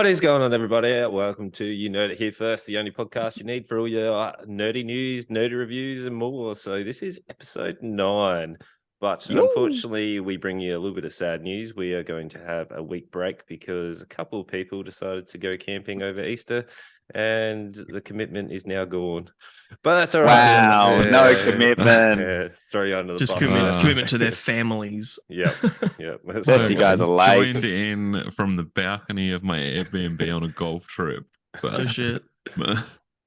What is going on, everybody? Welcome to You Nerd It Here First, the only podcast you need for all your nerdy news, nerdy reviews, and more. So this is episode 9. But unfortunately, we bring you a little bit of sad news. We are going to have a week break because a couple of people decided to go camping over Easter, and the commitment is now gone. But that's all right. Wow, no commitment. Throw you under the Just bus. commitment to their families. Yep. Plus, you guys are late. Joined in from the balcony of my Airbnb on a golf trip. But, Oh shit!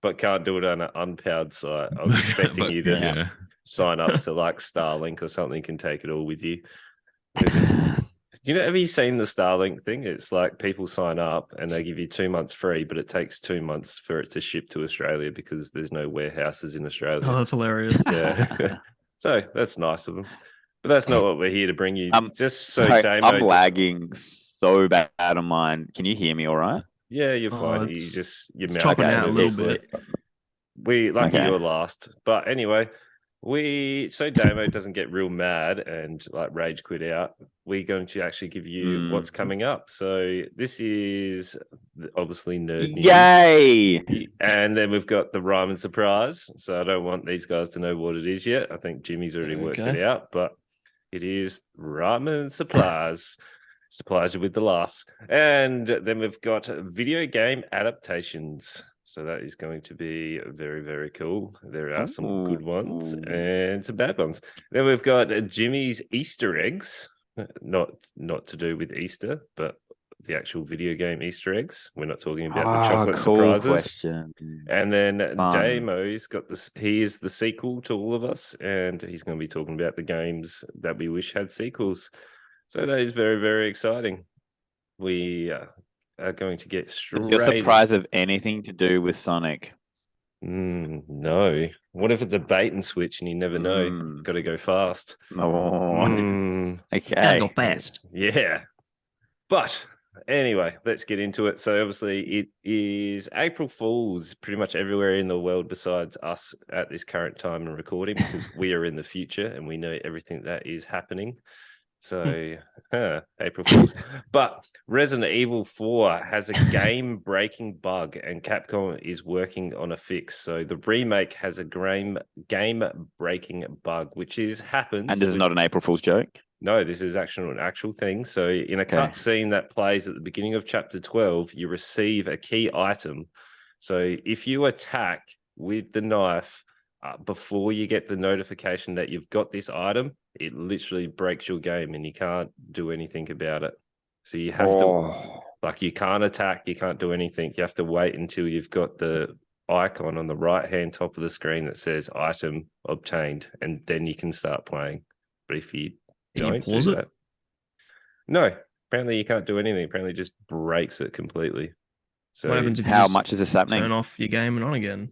But can't do it on an unpowered site. I was expecting you to sign up to like Starlink or something and take it all with you. Have you seen the Starlink thing? It's like people sign up and they give you 2 months free, but it takes 2 months for it to ship to Australia because there's no warehouses in Australia. Oh, that's hilarious. Yeah. So that's nice of them. But that's not what we're here to bring you. Just so Sorry, Damo I'm lagging so bad on mine. Can you hear me all right? Yeah, you're fine. It's your mouth chopping is out a little bit. We lucky you were last. But anyway, so Damo doesn't get real mad and like rage quit out. We're going to actually give you what's coming up. So this is obviously nerd news. Yay! And then we've got the Reimann surprise. So I don't want these guys to know what it is yet. I think Jimmy's already worked it out, but it is Reimann surprise. Supplies you with the laughs. And then we've got video game adaptations. So that is going to be very, very cool. There are some good ones and some bad ones. Then we've got Jimmy's Easter eggs, not to do with Easter, but the actual video game Easter eggs. We're not talking about the chocolate surprises. Question. And then Damo's got this. He is the sequel to all of us, and he's going to be talking about the games that we wish had sequels. So that is very, very exciting. We are going to get straight. Is your surprise of anything to do with Sonic? No. What if it's a bait and switch and you never know? Got to go fast. Okay. Gotta go fast. Yeah. But anyway, let's get into it. So obviously it is April Fool's pretty much everywhere in the world besides us at this current time and recording because we are in the future and we know everything that is happening. So, April Fools. But Resident Evil 4 has a game-breaking bug, and Capcom is working on a fix. So the remake has a game-breaking bug, which happens. And this is not an April Fool's joke? No, this is actually an actual thing. So in a cutscene that plays at the beginning of Chapter 12, you receive a key item. So if you attack with the knife before you get the notification that you've got this item, it literally breaks your game and you can't do anything about it. So you have to, you can't attack, you can't do anything. You have to wait until you've got the icon on the right-hand top of the screen that says item obtained, and then you can start playing. But if you don't do that, no, apparently you can't do anything. Apparently it just breaks it completely. So what happens if how much is this happening? Turn off your game and on again.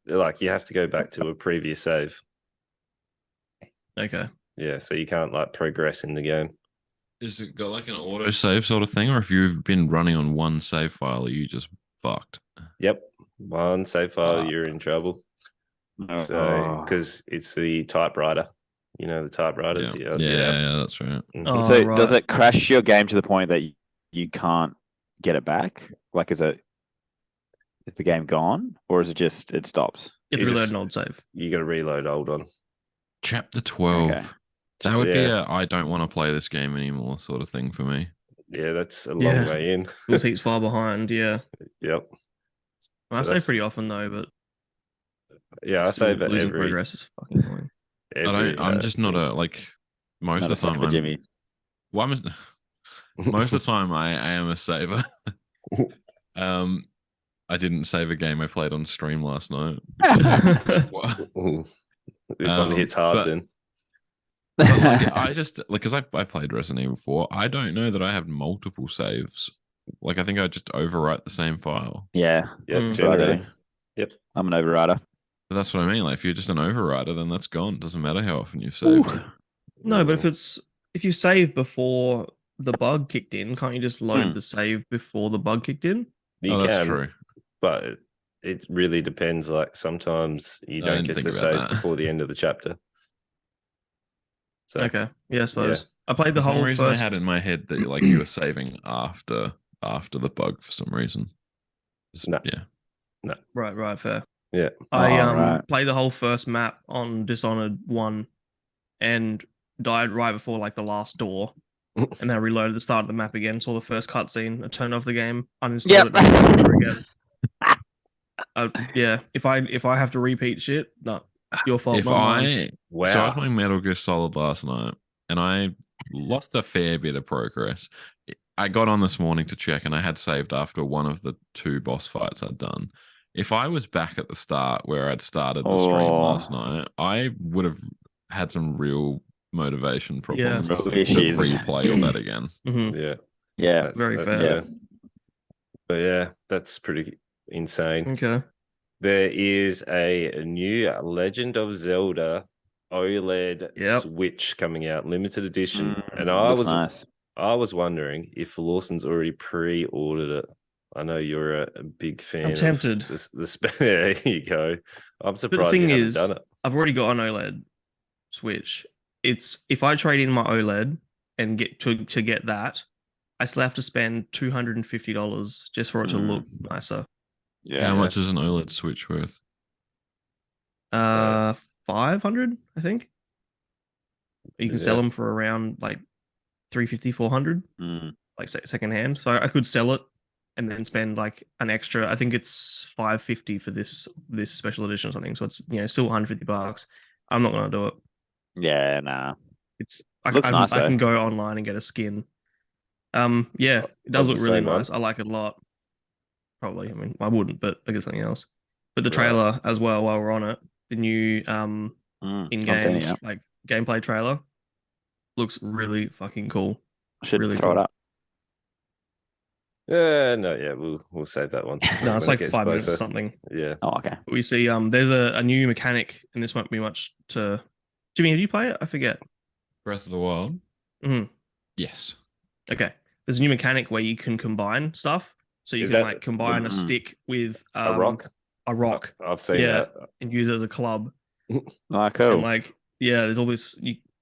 Like you have to go back to a previous save. Okay. Yeah, so you can't progress in the game. Is it got like an auto save sort of thing, or if you've been running on one save file, are you just fucked? Yep, one save file, you're in trouble. So because it's the typewriter, the typewriters. Yeah, that's right. Mm-hmm. So does it crash your game to the point that you can't get it back? Like, is the game gone, or is it just it stops? You have to reload an old save. You got to reload old one. Chapter 12. Okay. That would be I don't want to play this game anymore sort of thing for me. Yeah, that's a long way in. Feels he's far behind, yeah. Yep. I save pretty often though, but I save it losing every progress is fucking annoying. I'm just not most of the time Jimmy. Most of the time I am a saver. I didn't save a game I played on stream last night. This one hits hard then. But I just because I played Resident Evil 4, I don't know that I have multiple saves. I think I just overwrite the same file. Yeah. Yep. Generally. Yep. I'm an overwriter. But that's what I mean. If you're just an overwriter, then that's gone. Doesn't matter how often you've saved. No, but if you save before the bug kicked in, can't you just load the save before the bug kicked in? That's true. But it really depends. Sometimes you don't get to save before the end of the chapter. So, okay. Yeah, I suppose. I played the For whole some reason first. I had in my head that you were saving after after the bug for some reason. No. Yeah. Right, fair. Yeah. I right. played the whole first map on Dishonored 1 and died right before like the last door. And then I reloaded the start of the map again, saw the first cutscene, I turned off the game, uninstalled it, and never again. Yeah, if I have to repeat shit, no, your fault, not mine. Wow. So I was playing Metal Gear Solid last night, and I lost a fair bit of progress. I got on this morning to check, and I had saved after one of the 2 boss fights I'd done. If I was back at the start where I'd started the stream last night, I would have had some real motivation problems to replay all that again. Mm-hmm. Yeah. Very fair. But yeah, that's pretty insane. Okay. There is a new Legend of Zelda OLED Switch coming out, limited edition, and I was wondering if Lawson's already pre-ordered it. I know you're a big fan. I'm tempted. There you go. I'm surprised but the thing you haven't is, done it. I've already got an OLED Switch. It's if I trade in my OLED and get to get that, I still have to spend $250 just for it to look nicer. Yeah. How much is an OLED Switch worth? 500, I think. You can sell them for around like 350, 400, like secondhand. So I could sell it and then spend like an extra. I think it's 550 for this special edition or something. So it's still $150. I'm not gonna do it. Yeah, nah. It's Looks nice, I can go online and get a skin. Yeah, it does look really nice. I like it a lot. Probably, I mean, I wouldn't, but I guess something else. But the trailer as well, while we're on it, the new in-game like gameplay trailer looks really fucking cool. Should really throw it up. We'll save that one. No, it's like 5 minutes or something. Yeah. Oh, okay. We see there's a new mechanic, and this won't be much to. Jimmy, did you play it? I forget. Breath of the Wild. Mm-hmm. Yes. Okay. There's a new mechanic where you can combine stuff. So you can like combine a stick with a rock. A rock. I've seen that. And use it as a club. Oh, cool. And like, there's all these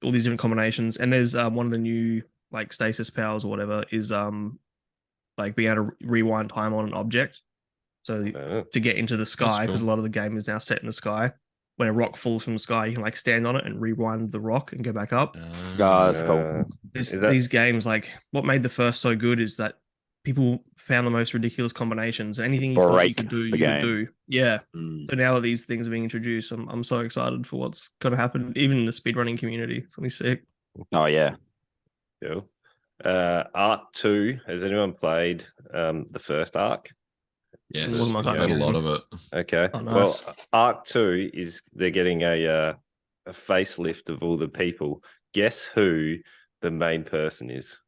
different combinations. And there's one of the new like stasis powers or whatever is like being able to rewind time on an object. So to get into the sky, because a lot of the game is now set in the sky. When a rock falls from the sky, you can like stand on it and rewind the rock and go back up. That's cool. These games, like what made the first so good is that people found the most ridiculous combinations. Anything you thought you could do, you could do. Yeah. So now that these things are being introduced, I'm so excited for what's going to happen, even in the speedrunning community. It's going to be sick. Oh, yeah. Cool. Arc 2. Has anyone played the first Arc? Yes, I've had a lot of it. Okay. Oh, nice. Well, Arc 2 they're getting a facelift of all the people. Guess who the main person is?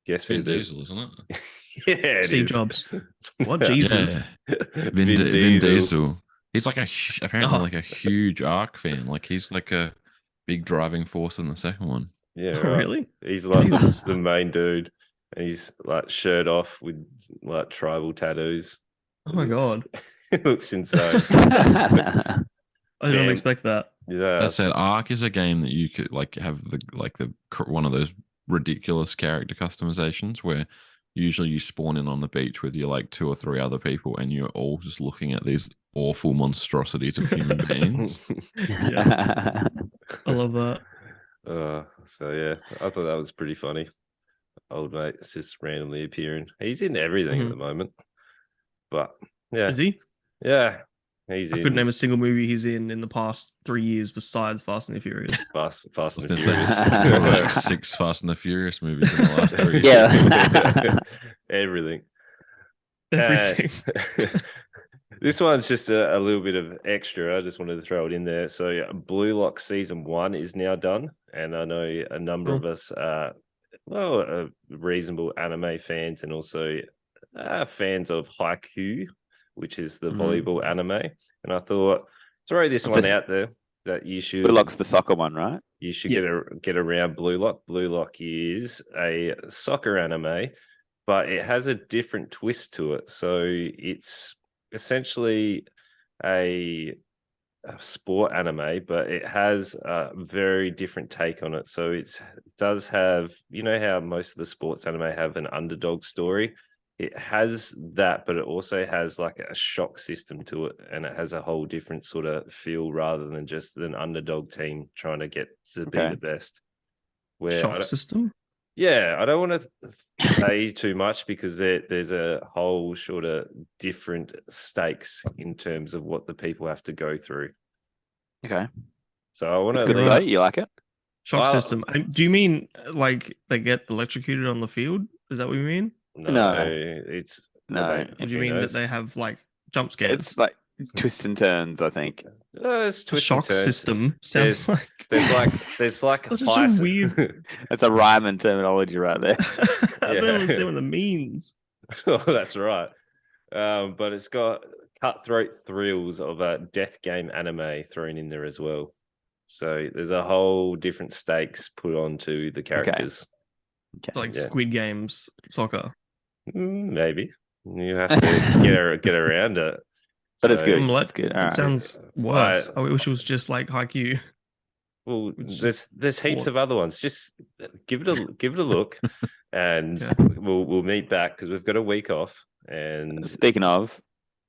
Guess Vin who? Diesel, isn't it? Yeah, Steve Jobs. What? Jesus. Yeah. Vin Diesel. He's like apparently like a huge Arc fan. Like he's like a big driving force in the second one. Yeah, right. Really? He's like the main dude, and he's like shirt off with like tribal tattoos. Oh my god, it looks insane. I didn't expect that. Yeah, that said, Ark is a game that you could like have the one of those ridiculous character customizations where usually you spawn in on the beach with your like 2 or 3 other people, and you're all just looking at these awful monstrosities of human beings. Yeah, I love that. So yeah, I thought that was pretty funny. Old mate, it's just randomly appearing. He's in everything at the moment. But yeah, is he? Yeah, I couldn't name a single movie he's in the past 3 years besides Fast and the Furious. Fast and the Furious. Like 6 Fast and the Furious movies in the last 3 years. Yeah, everything. Everything. This one's just a little bit of extra. I just wanted to throw it in there. So Blue Lock Season 1 is now done. And I know a number of us are, reasonable anime fans and also fans of Haiku, which is the volleyball anime. And I thought, throw this one out there that you should... Blue Lock's the soccer one, right? You should get around Blue Lock. Blue Lock is a soccer anime, but it has a different twist to it. So it's essentially a sport anime, but it has a very different take on it. So it does have, you know how most of the sports anime have an underdog story? it has that, but it also has like a shock system to it, and it has a whole different sort of feel rather than just an underdog team trying to get to be the best. Where Shock system. Yeah, I don't want to say too much because there's a whole sort of different stakes in terms of what the people have to go through. Okay. So I want It's to good though. You like it? Shock system. Do you mean like they get electrocuted on the field? Is that what you mean? No, it's no. Or do you mean that they have like jump scares? It's like twists and turns, I think. It's twists shock and turns. system sounds like there's like such a weird. That's a Reimann terminology right there. I don't understand what that means. Oh, that's right. But it's got cutthroat thrills of a death game anime thrown in there as well. So there's a whole different stakes put onto the characters. Okay. It's like Squid Games soccer. Maybe you have to get around it. But it's good. It's good. It sounds worse. I wish it was just like Haikyuu. Well, there's heaps of other ones. Just give it a look, and we'll meet back because we've got a week off. And speaking of,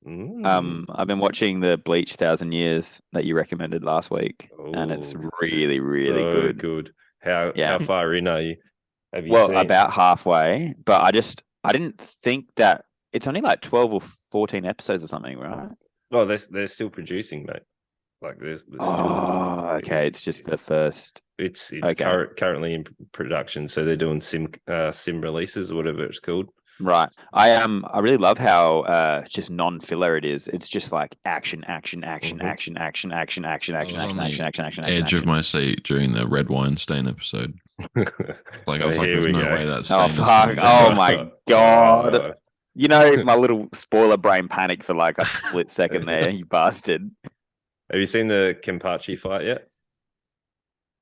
I've been watching the Bleach 1,000 Years that you recommended last week, and it's really, really good. Good. How far in are you? Have you seen? About halfway, but I didn't think that it's only like 12 or 14 episodes or something, right? Well, they're still producing, mate. Like there's still. Oh, okay. It's just the first. It's currently in production, so they're doing sim releases or whatever it's called. Right. I really love how just non-filler it is. It's just like action. Edge of my seat during the red wine stain episode. Like I was like, there's no way that stain. Oh fuck! Oh my god! You know, my little spoiler brain panic for like a split second there. You bastard. Have you seen the Kenpachi fight yet?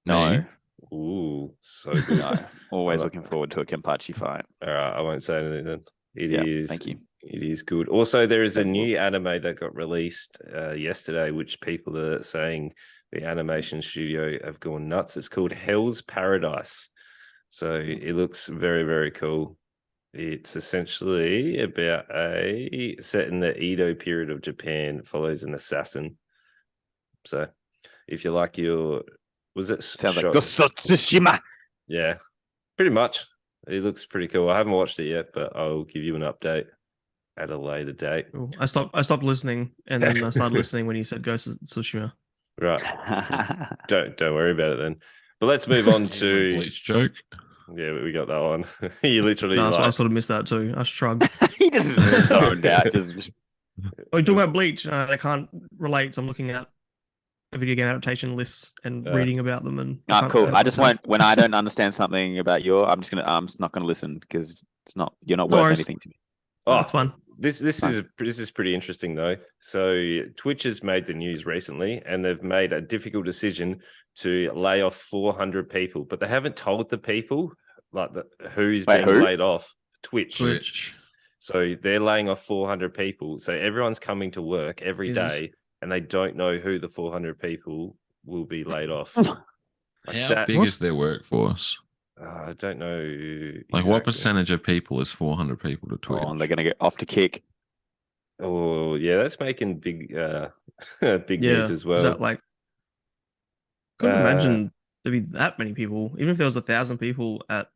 No. Ooh, so good. No. Always looking forward to a Kenpachi fight. All right, I won't say anything then. It is. Thank you. It is good. Also, there is a new anime that got released yesterday, which people are saying the animation studio have gone nuts. It's called Hell's Paradise. So it looks very, very cool. It's essentially about set in the Edo period of Japan, follows an assassin. So if you like sounds like Ghost of Tsushima. Yeah, pretty much. It looks pretty cool. I haven't watched it yet, but I'll give you an update at a later date. I stopped listening, and then I started listening when you said Ghost of Tsushima. Right. Don't worry about it then. But let's move on to Bleach joke. Yeah, we got that one. You literally. No, I sort of missed that too. I shrugged. He just zoned out. Just. Oh, you talking about Bleach? I can't relate. So I'm looking at video game adaptation lists and reading about them. And cool. I just won't. When I don't understand something about I'm just not gonna listen because you're not worth anything to me. Oh, that's fun. This is pretty interesting though. So Twitch has made the news recently, and they've made a difficult decision to lay off 400 people, but they haven't told the people like who's being laid off. Twitch. So they're laying off 400 people. So everyone's coming to work every day, and they don't know who the 400 people will be laid off. How big is their workforce? I don't know. Like what percentage of people is 400 people to Twitch? And they're going to get off to kick. Oh, yeah, that's making big news as well. Is that like? Couldn't imagine there'd be that many people. Even if there was 1,000 people at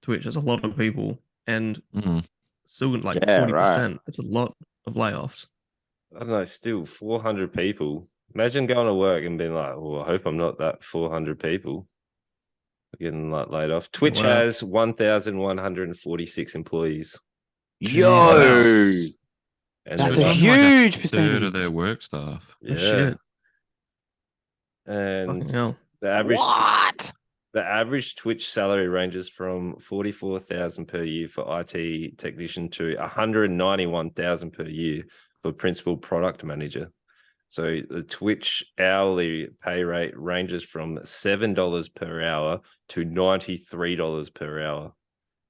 Twitch, that's a lot of people, and still like 40%. Right. That's a lot of layoffs. I don't know. Still 400 people. Imagine going to work and being like, "Well, I hope I'm not that 400 people getting like laid off." Twitch has 1,146 employees. Yo, and that's a huge percentage. Third of their work staff. Yeah. Shit. And the average Twitch salary ranges from 44,000 per year for IT technician to 191,000 per year for principal product manager. So the Twitch hourly pay rate ranges from $7 per hour to $93 per hour.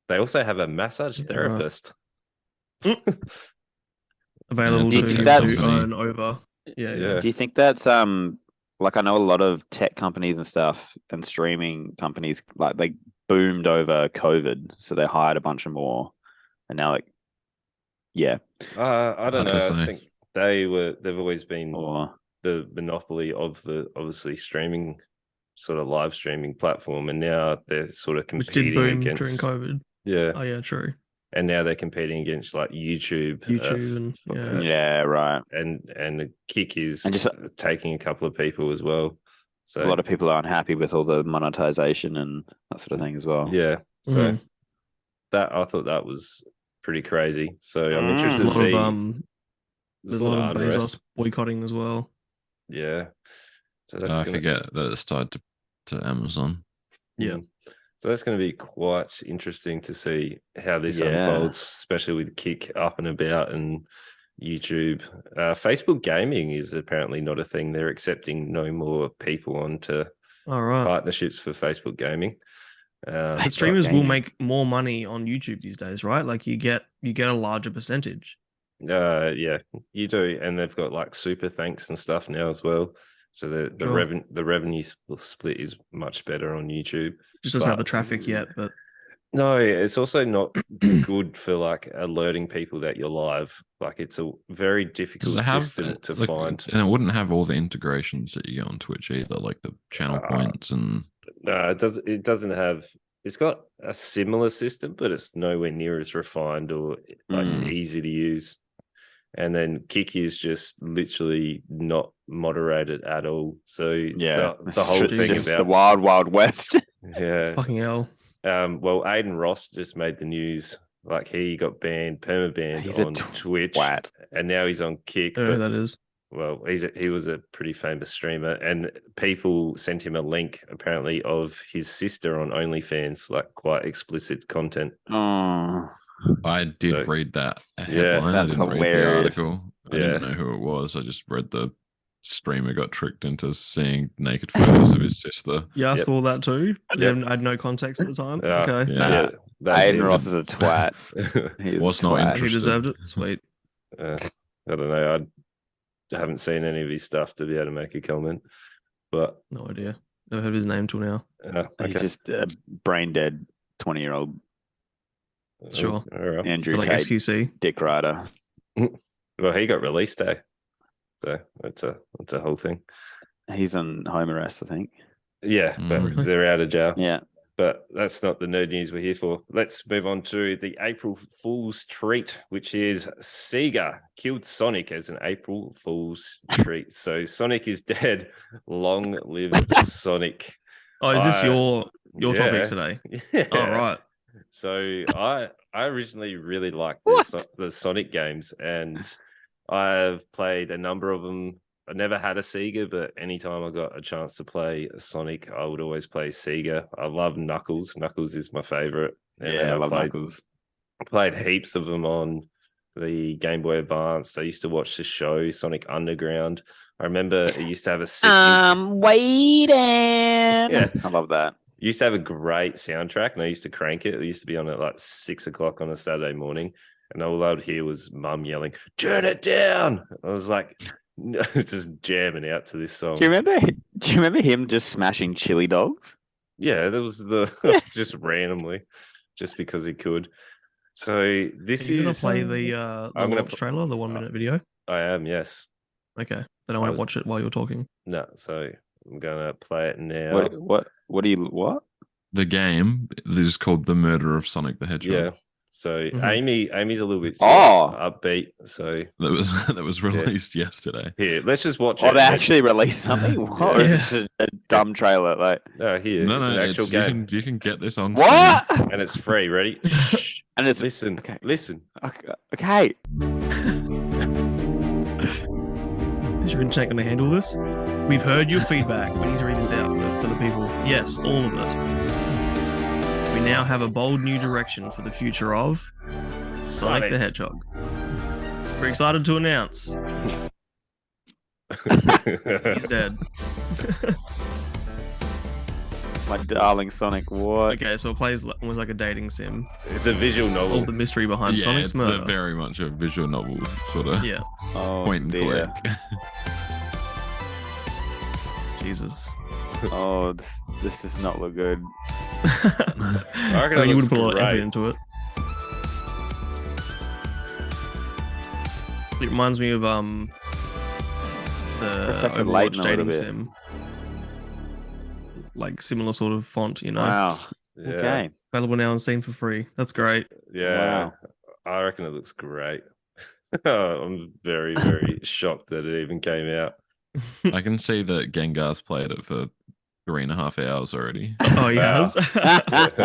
They also have a massage therapist available to earn over. Yeah. Do you think that's like I know a lot of tech companies and stuff and streaming companies like they boomed over COVID, so they hired a bunch of more, and now like Yeah. I don't Hard to know. say. I think they've always been Or the monopoly of the obviously streaming sort of live streaming platform, and now they're sort of Which did competing boom during against COVID. yeah, Oh yeah, true. and now they're competing against like YouTube, YouTube and yeah. yeah, right. and Kick is And just- taking a couple of people as well. So A lot of people are unhappy with all the monetization and that sort of thing as well. yeah, so Mhm. that I thought that was pretty crazy. So I'm interested There's to a lot see. of there's a lot of Bezos boycotting as well. Yeah, so that's I gonna, forget that it's tied to Amazon. Yeah. So that's going to be quite interesting to see how this Yeah. unfolds, especially with Kick up and about and YouTube. Facebook gaming is apparently not a thing. They're accepting no more people onto All right. partnerships for Facebook gaming. But streamers will gaming. make more money on YouTube these days, right? Like you get a larger percentage. Yeah, you do, and they've got like super thanks and stuff now as well. So the Sure. the revenue split is much better on YouTube. Just doesn't have the But- traffic yet, but No, it's also not good for like alerting people that you're live. Like it's a very Does difficult it have system to like, find. and it wouldn't have all the integrations that you get on Twitch either, like the channel points and No, it does. It doesn't have. It's got a similar system, but it's nowhere near as refined or like easy to use. And then Kick is just literally not moderated at all. So Yeah. the whole It's thing just about the wild, wild west. yeah. fucking hell. Well, Aiden Ross just made the news. Like he got banned, perma-banned He's a on Twitch, Twat. and now he's on Kick. I don't know who that is. Well, he was a pretty famous streamer, and people sent him a link apparently of his sister on OnlyFans, like quite explicit content. Oh, I did So- read that Yeah, headline. I that's didn't read the hilarious. article. I Yeah. didn't know who it was. I just read the streamer got tricked into seeing naked photos of his sister. Yeah, I Yep. saw that too. I Yep. had no context at the time. Yeah. Okay. Yeah. Yeah, that's Aiden him. Ross is a twat. He is Was a not twat. He interested. deserved it. Sweet. I don't know. I haven't seen any of his stuff to be able to make a comment, but No idea. Never heard of his name till now. He's just a brain dead 20-year-old Sure. All right. Andrew Like Tate XQC. dick rider. Well, he got release day, so that's a whole thing. He's on home arrest, I think. Yeah, but Mhm. they're out of jail. Yeah. But that's not the nerd news we're here for. Let's move on to the April Fool's treat, which is Sega killed Sonic as an April Fool's treat. So Sonic is dead. Long live Sonic. Oh, is this I- your yeah. topic today? Yeah. Oh, right. So I originally really liked What? the Sonic games, and I've played a number of them. I never had a Sega, but anytime I got a chance to play a Sonic, I would always play Sega. I love Knuckles. Knuckles is my favorite. And then I love played, Knuckles. played heaps of them on the Game Boy Advance. I used to watch the show Sonic Underground. I remember it used to have a sick Waiting. Yeah. I love that. It used to have a great soundtrack, and I used to crank it. It used to be on at like 6 o'clock on a Saturday morning, and all I would hear was Mum yelling, "Turn it down!" I was like, just jamming out to this song. Do you remember him just smashing chili dogs? Yeah, that was just randomly, just because he could. So this Are you gonna is play the I'm gonna launch trailer, the 1 minute video? I am, yes. Okay. Then I won't watch it while you're talking. No, so I'm gonna play it now. What? The game is called The Murder of Sonic the Hedgehog. Yeah. So Mhm. Amy's a little bit Oh. upbeat. So That was released yesterday. here, let's just watch Oh, it. they actually released something? What? Or is Yeah. it just a dumb trailer? Like No, here, No, it's an actual game, you can get this on what? and it's free. Ready? Shh. And it's Listen, okay. listen. Okay. Is your internet going to handle this? We've heard your feedback. We need to read this out for the people. Yes, all of it. We now have a bold new direction for the future of Sonic the Hedgehog. We're excited to announce he's dead. My darling Sonic, what? Okay, so it plays almost like a dating sim. It's a visual All novel. the mystery behind Yeah, Sonic's it's murder. very much a visual novel sort of Yeah, Oh, point and dear. click. Jesus. Oh, this does not look good. reckon I it mean, you looks would put a lot of effort great. into it. It reminds me of the Professor Overwatch Layton a little dating bit. sim. Like similar sort of font, you know. Wow. Yeah. Okay. Available now on Steam for free. That's great. Yeah. Wow. I reckon it looks great. I'm very, very shocked that it even came out. I can see that Gengar's played it for 3.5 hours already. Oh, he Wow. has. Gengar.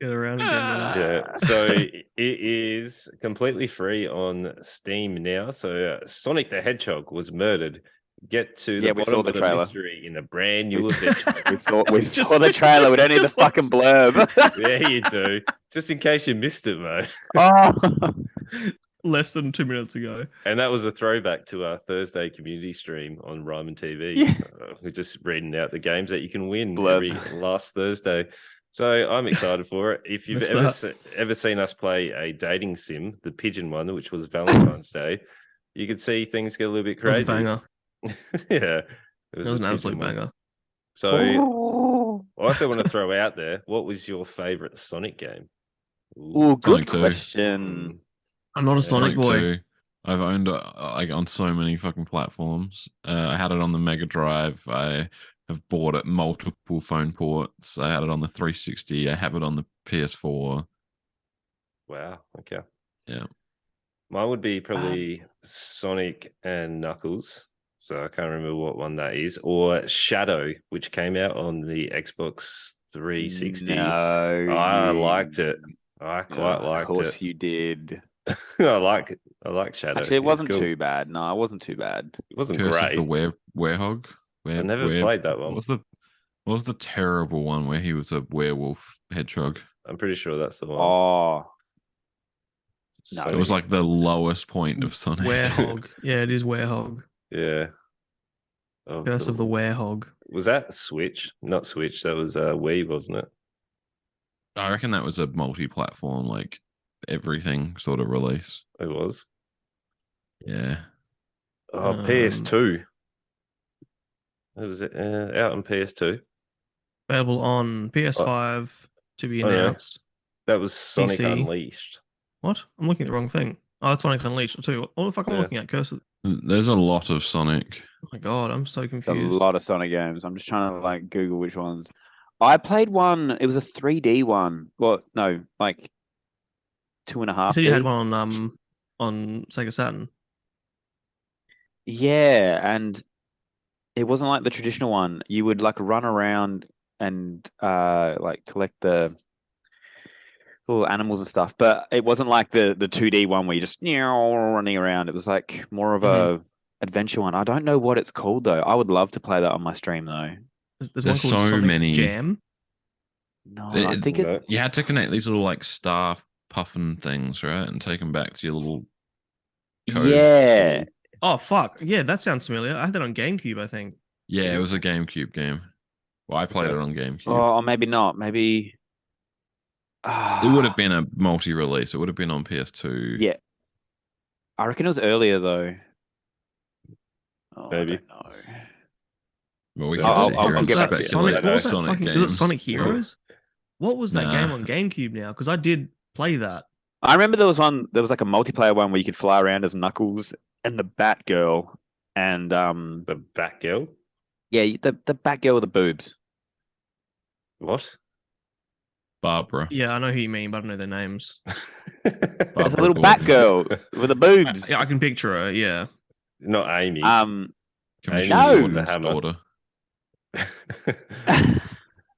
Get around Gengar. Yeah, so it is completely free on Steam now. So Sonic the Hedgehog was murdered. Get to the Yeah, we bottom saw of the the trailer. mystery in a brand new adventure. We saw Just- the trailer. We don't need the just fucking blurb. Yeah, you do. Just in case you missed it, mate. Oh. Less than 2 minutes ago. And that was a throwback to our Thursday community stream on ReimannTV. Yeah. We're just reading out the games that you can win Blurb. every last Thursday. So I'm excited for it. If you've Missed ever seen us play a dating sim, the pigeon one, which was Valentine's Day, you could see things get a little bit That was a crazy. banger. Yeah. That was an absolute banger. So I also want to throw out there, what was your favorite Sonic game? Ooh, good Sonic 2. question. I'm not a Sonic boy. 2. I've owned it like on so many fucking platforms. I had it on the Mega Drive. I have bought it multiple phone ports. I had it on the 360. I have it on the PS4. Wow. Okay. Yeah. Mine would be probably Sonic and Knuckles. So I can't remember what one that is. Or Shadow, which came out on the Xbox 360. No, I liked it. I quite liked Of course it. you did. I like Shadow. Actually, it wasn't cool. too bad. No, it wasn't too bad. It wasn't Curse great. of the Werehog. I never played that one. What was the terrible one where he was a werewolf hedgehog? I'm pretty sure that's the one. Oh, So- It was like the lowest point of Sonic. Werehog. Yeah, it is Werehog. yeah. Curse of the Werehog. Was that Switch? Not Switch. That was Wii, wasn't it? I reckon that was a multi-platform, like everything sort of release. It was. Yeah. Oh, PS2. It was out on PS2. Available on PS5 to be Oh, yeah. announced. That was Sonic PC. Unleashed. What? I'm looking at the wrong thing. Oh, that's Sonic Unleashed. I'll tell you what the fuck I'm Yeah. looking at. Curse. There's a lot of Sonic. Oh my god, I'm so a confused. lot of Sonic games. I'm just trying to like Google which ones. I played one. It was a 3D one. Well, no, like 2.5D. You said you had one on Sega Saturn. Yeah, and it wasn't like the traditional one. You would like run around and like collect the little animals and stuff, but it wasn't like the 2D one where you just running around. It was like more of a adventure one. I don't know what it's called though. I would love to play that on my stream though. There's one There's called so Sonic many. Jam. No, I think it. No. You had to connect these little like star puffin things, right, and take them back to your little code. Yeah, Oh fuck. Yeah, that sounds familiar. I had that on GameCube, I think. Yeah, it was a GameCube game. Well, I played Yeah. it on GameCube. or maybe not. Maybe It would have been a multi-release. It would have been on PS2. Yeah, I reckon it was earlier though. Oh, Maybe. I don't know. Well, we I'll- can sit I'll here and get back to you speculate later. What was that Sonic fucking? games. Was it Sonic Heroes? What was that game Nah. on GameCube now? Because I did play that. I remember there was one. There was like a multiplayer one where you could fly around as Knuckles and the Batgirl, and The Batgirl? yeah, the Batgirl with the boobs. What? Barbara. Yeah, I know who you mean, but I don't know their names. There's a Barbara little Gordon. Batgirl with the boobs. Yeah, I can picture her. Yeah. Not Amy. Commissioner No. Gordon's Hammer. daughter.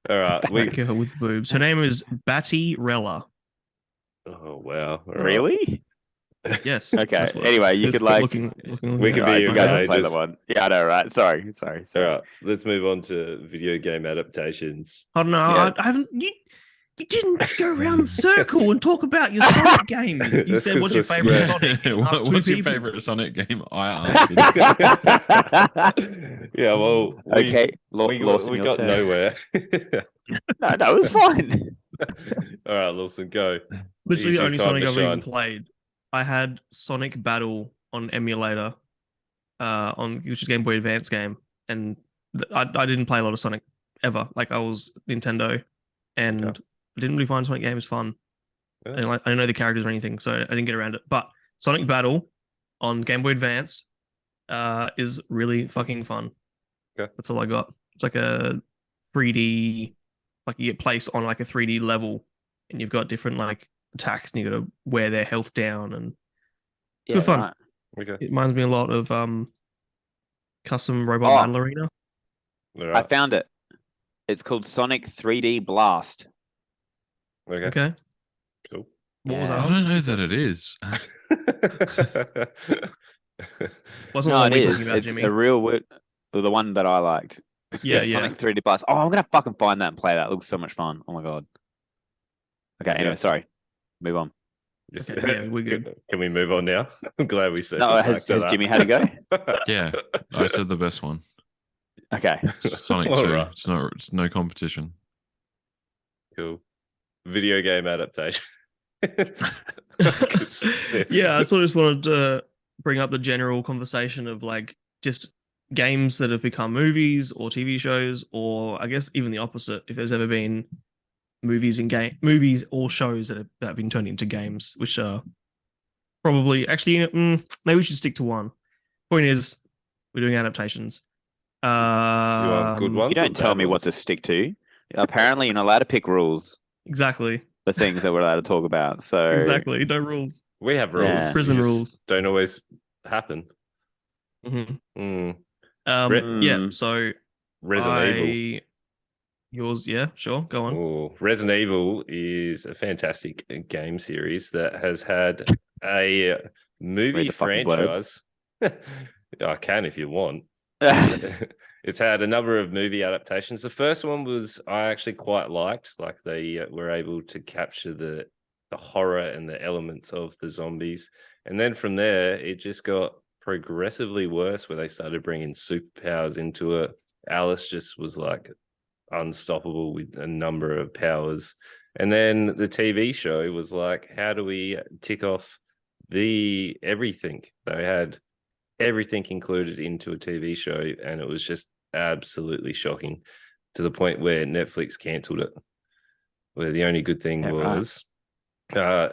All right. We... Batgirl with boobs. Her name is Batty-Rella. Oh, wow. All right. Really? Yes. Okay. that's what- Anyway, you just could like. looking We could at be it. here you guys for can play ages. that one. Yeah, I know, right? Sorry. All right. Let's move on to video game adaptations. I don't know. Yeah. I haven't. You didn't go around the circle and talk about your Sonic games. You That's said, "What's your 'cause favorite yeah. Sonic?" And asked two What's your people. favorite Sonic game? I answered. Yeah, well, Okay, we Lawson, your got turn. nowhere. No, it was fine. All right, Lawson, go. Literally Use the your only time Sonic to I've even shine. played. I had Sonic Battle on emulator, on which is Game Boy Advance game, and I didn't play a lot of Sonic ever. Like I was Nintendo, and Yeah. I didn't really find Sonic games fun. Yeah. I didn't know the characters or anything, so I didn't get around it. But Sonic Battle on Game Boy Advance is really fucking fun. Okay. That's all I got. It's like a 3D, like you get placed on like a 3D level, and you've got different like attacks, and you got to wear their health down, and it's good fun. Right. Okay. It reminds me a lot of Custom Robot Oh. Battle Arena. All I right. found it. It's called Sonic 3D Blast. Okay. Okay. Cool. What was Yeah. that I on? don't know that it is. Wasn't No, what it we is. talking about, It's Jimmy. a real the one that I liked. Yeah, Sonic 3D Blast. Oh, I'm gonna fucking find that and play that. It looks so much fun. Oh my god. Okay. Okay. Anyway, sorry. Move on. Yes. Okay, yeah, we're good. Can we move on now? I'm glad we said. No, has Jimmy had a go? Yeah, I said the best one. Okay. Sonic All 2. right. It's no competition. Cool. Video game adaptation. Yeah, I sort of just wanted to bring up the general conversation of like just games that have become movies or TV shows, or I guess even the opposite. If there's ever been movies or shows that have been turned into games, which are probably actually maybe we should stick to one. Point is, we're doing adaptations. You want good ones? You don't or tell bad me what ones? to stick to. Apparently, you're not allowed to pick rules Exactly. for things that we're allowed to talk about. So Exactly. No rules. We have rules. Yeah. Prison They just rules. don't always happen. Mm-hmm. Mm. Yeah. So Resident Evil. Yours, yeah, sure. Go on. Oh, Resident Evil is a fantastic game series that has had a movie Read the fucking blurb. franchise. I can if you want. It's had a number of movie adaptations. The first one was I actually quite liked. Like they were able to capture the horror and the elements of the zombies, and then from there it just got progressively worse, where they started bringing superpowers into it. Alice just was like unstoppable with a number of powers, and then the TV show was like, how do we tick off the everything? They had everything included into a TV show, and it was just absolutely shocking, to the point where Netflix cancelled it, where the only good thing was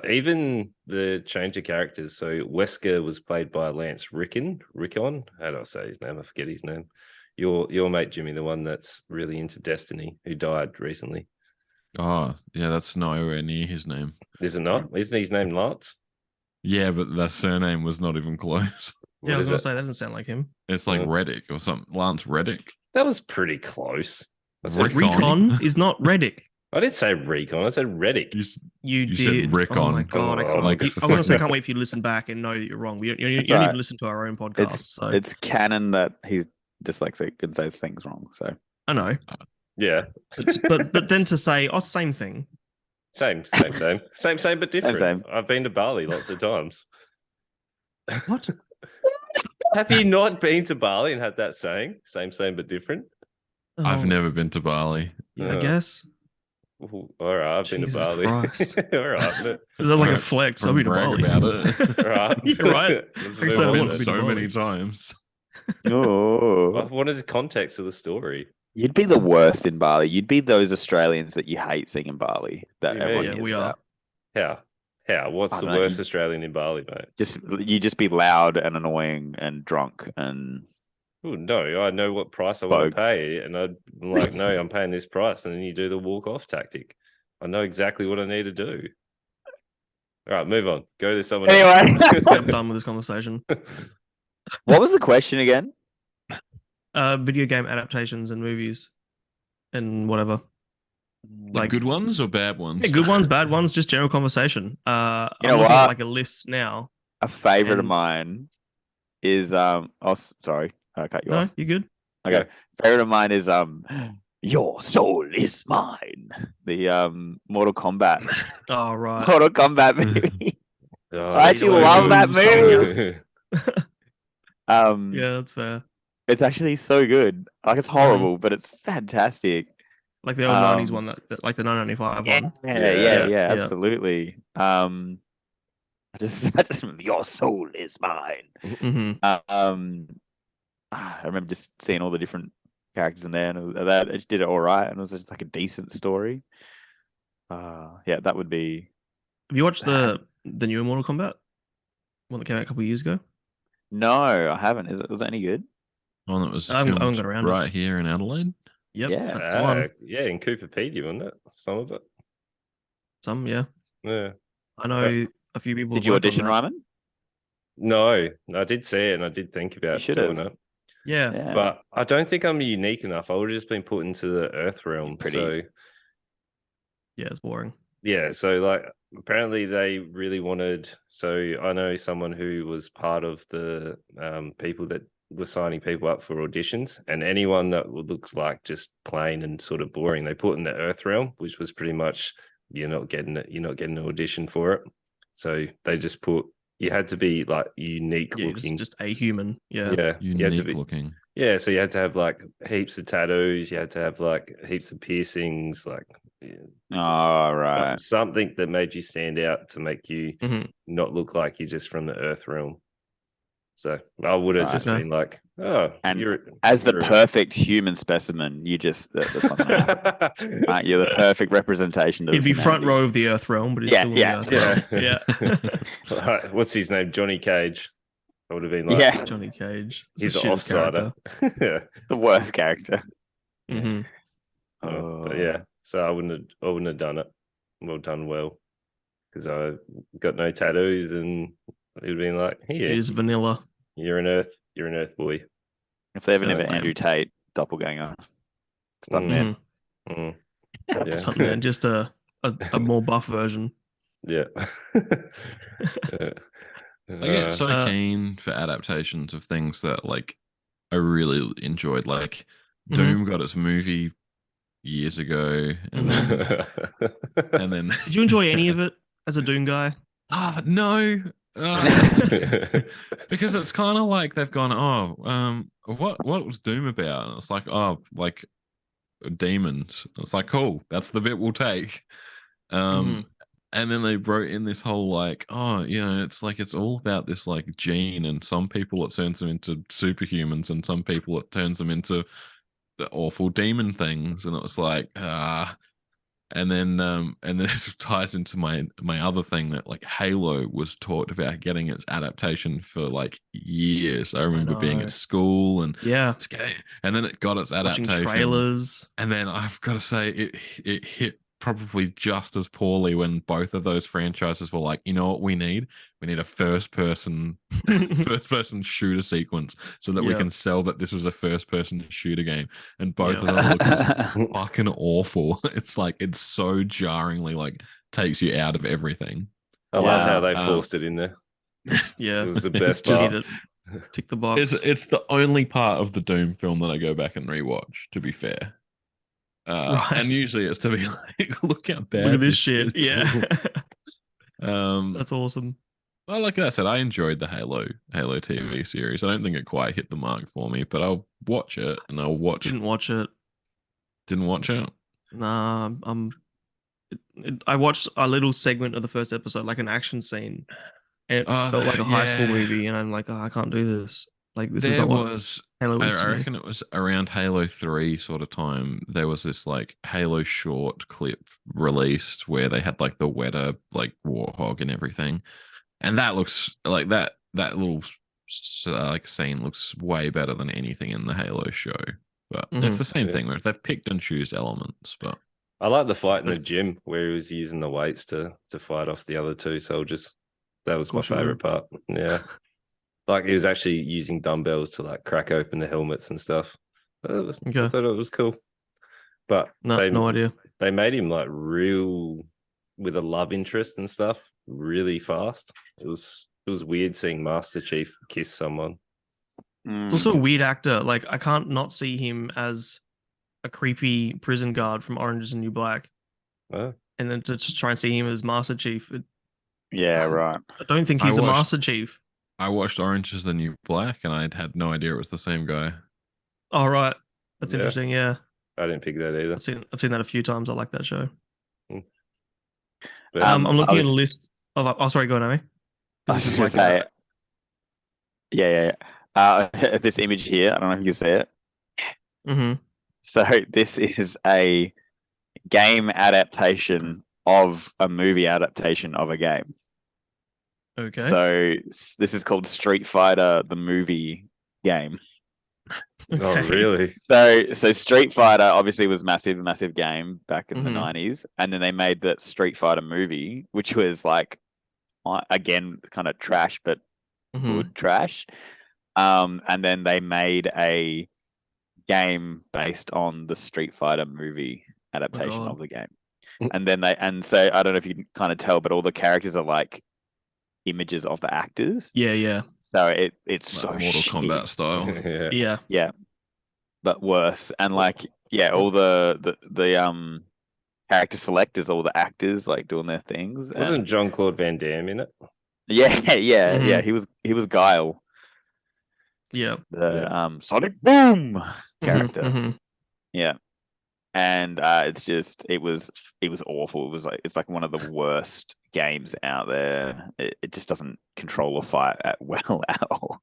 even the change of characters. So Wesker was played by Lance Rickon. How do I say his name? I forget his name. Your mate Jimmy, the one that's really into Destiny, who died recently. Oh, yeah, that's nowhere near his name. Is it not? Isn't his name Lance? Yeah, but that surname was not even close. Yeah, I was is gonna it? say that doesn't sound like him. It's like Reddick or something. Lance Reddick. That was pretty close. I said Recon. Recon is not Reddick. I didn't say Recon. I said Reddick. You You did. said Rickon. Oh my god, I can't. Like- I'm gonna say I can't wait for you to listen back and know that you're wrong. You don't right. even listen to our own podcast. So It's canon that he's dyslexic and says things wrong. So I know, Yeah. but then to say same thing. Same, but different. Same. I've been to Bali lots of times. What? Have you not been to Bali and had that saying? Same, but different? I've Oh, never been to Bali. Yeah, I guess. Ooh, all right, I've been to Jesus Bali. Christ. All right. Is that like a Alright, flex? I'll be to brag Bali. about it. All right. Yeah, right. Let's Like I move said, on I I've want been to then. be so Bali. many times. oh, What is the context of the story? you'd be the worst in Bali. You'd be those Australians that you hate seeing in Bali. That Yeah, everyone yeah, hears we are. about. How? What's I the don't know, worst Australian in Bali, mate? You just be loud and annoying and drunk and Oh no, I know what price I want Bogue. to pay, and I'm like, no, I'm paying this price, and then you do the walk off tactic. I know exactly what I need to do. All right, move on. Go to someone Anyway. else. I'm done with this conversation. What was the question again? Video game adaptations and movies and whatever. Like good ones or bad ones? Yeah, good ones, bad ones, just general conversation. You I'm know looking at what? like a list now. A favorite of And- mine is sorry, I cut you No, off. you good? Okay, favorite of mine is Your Soul Is Mine. The Mortal Kombat, Oh right. Mortal Kombat movie. Oh, I actually so love that good. movie. Yeah, that's fair. It's actually so good. Like it's horrible, but it's fantastic. Like the old 90s one, that like the 1995 Yeah, one. yeah, absolutely. I just Your Soul Is Mine. Mm-hmm. I remember just seeing all the different characters in there, and that it did it all right, and it was just like a decent story. Yeah, that would be. Have you watched the newer Mortal Kombat one that came out a couple of years ago. No, I haven't. Was it any good? One that was I haven't filmed got around to it. right here in Adelaide. Yep, Yeah. that's the one. Yeah, in Cooperpedia, wasn't it? Some of it. Some, yeah. Yeah. I know a few people. Did have you worked on audition, that. Ryman? No, I did see it and I did think about should doing have. it. Yeah. Yeah. But I don't think I'm unique enough. I would have just been put into the Earth realm. So Yeah, it's boring. yeah, so like apparently they really wanted. So I know someone who was part of the people that were signing people up for auditions, and anyone that looks like just plain and sort of boring, they put in the Earth realm, which was pretty much you're not getting an audition for it. So they just put you had to be like unique looking, just a human. Yeah. yeah, you had to Unique be. looking. Yeah, so you had to have like heaps of tattoos. You had to have like heaps of piercings, like Right. something that made you stand out to make you Mhm. not look like you're just from the Earth realm. So I would have Right. just Okay. been like, "Oh, And you're As the you're perfect human specimen, you just right, you're the perfect representation of He'd be front humanity. row of the Earth realm, but he's Yeah, still in yeah, the Earth realm. Yeah. Like, what's his name? Johnny Cage. I would have been like, Yeah, Johnny Cage. It's he's a an shittest offsider. Yeah. the worst character. hmm But yeah, so I wouldn't have done it. Well done, well, because I got no tattoos, and it would have been like, It here, is vanilla. you're an Earth boy. If they ever Says never the man. Andrew Tate doppelganger, stuntman. Mm, Yeah. yeah. Something, just a more buff version. Yeah. I get so Uh, keen for adaptations of things that like I really enjoyed. Like Mhm. Doom got its movie years ago, and then Did you enjoy any of it as a Doom guy? No. Because it's kind of like they've gone, what was Doom about? And it's like, like demons. It's like, cool, that's the bit we'll take. And then they wrote in this whole like, it's like it's all about this like gene, and some people it turns them into superhumans, and some people it turns them into the awful demon things, and it was like, and then it ties into my other thing that like Halo was talked about getting its adaptation for like years. I remember being know. at school and Yeah. and then it got its Watching adaptation. trailers. And then I've got to say it hit probably just as poorly when both of those franchises were like, you know what we need? We need a first person shooter sequence so that we Yeah. can sell that this is a first person shooter game. And both of them look fucking awful. It's like it's so jarringly like takes you out of everything. I love how they forced it in there. Yeah. It was the best Just part. need to tick the box. It's the only part of the Doom film that I go back and rewatch, to be fair. Right. And usually it's to be like, look how bad Look at this shit. is. Yeah. Um, That's awesome. well, like I said, I enjoyed the Halo TV series. I don't think it quite hit the mark for me, but I'll watch it, and I'll watch. Didn't watch it. Didn't watch it. Nah, I watched a little segment of the first episode, like an action scene, and it felt like a high school movie, and I'm like, I can't do this. Like, this is not what Halo is to I me. reckon it was around Halo 3 sort of time. There was this like Halo short clip released where they had like the Weta like Warthog and everything, and that looks like that little like scene looks way better than anything in the Halo show. But it's the same thing where they've picked and choose elements. But I like the fight in the gym where he was using the weights to fight off the other two soldiers. That was my favorite part. Yeah. Like he was actually using dumbbells to like crack open the helmets and stuff. I thought it was cool. But no idea. They made him like real with a love interest and stuff really fast. It was weird seeing Master Chief kiss someone. It's also a weird actor. Like I can't not see him as a creepy prison guard from Orange Is the New Black. Oh. And then to try and see him as Master Chief. Yeah, right. I don't think he's a Master Chief. I watched Orange Is the New Black, and I had no idea it was the same guy. Oh, right. That's interesting. Yeah. I didn't pick that either. I've seen that a few times. I like that show. But, I'm looking at a list of. Oh, sorry, go on, Amy. I was just going to say. Yeah. This image here, I don't know if you can see it. Mm-hmm. So this is a game adaptation of a movie adaptation of a game. Okay. So this is called Street Fighter, the movie game. Oh, really? So Street Fighter obviously was massive game back in the Mhm. 90s, and then they made the Street Fighter movie, which was like again kind of trash, but Mhm. good trash. And then they made a game based on the Street Fighter movie adaptation God. of the game. And so I don't know if you can kind of tell, but all the characters are like images of the actors. Yeah. So it's so Like Mortal shit. Kombat style. Yeah. Yeah, but worse. And like, yeah, all the character selectors, all the actors like doing their things. Wasn't Jean-Claude Van Damme in it? Yeah. Mhm. He was Guile, Yeah. the Sonic Boom character. Mhm. Yeah. And it was awful. It's like one of the worst games out there. It just doesn't control a fight well at all.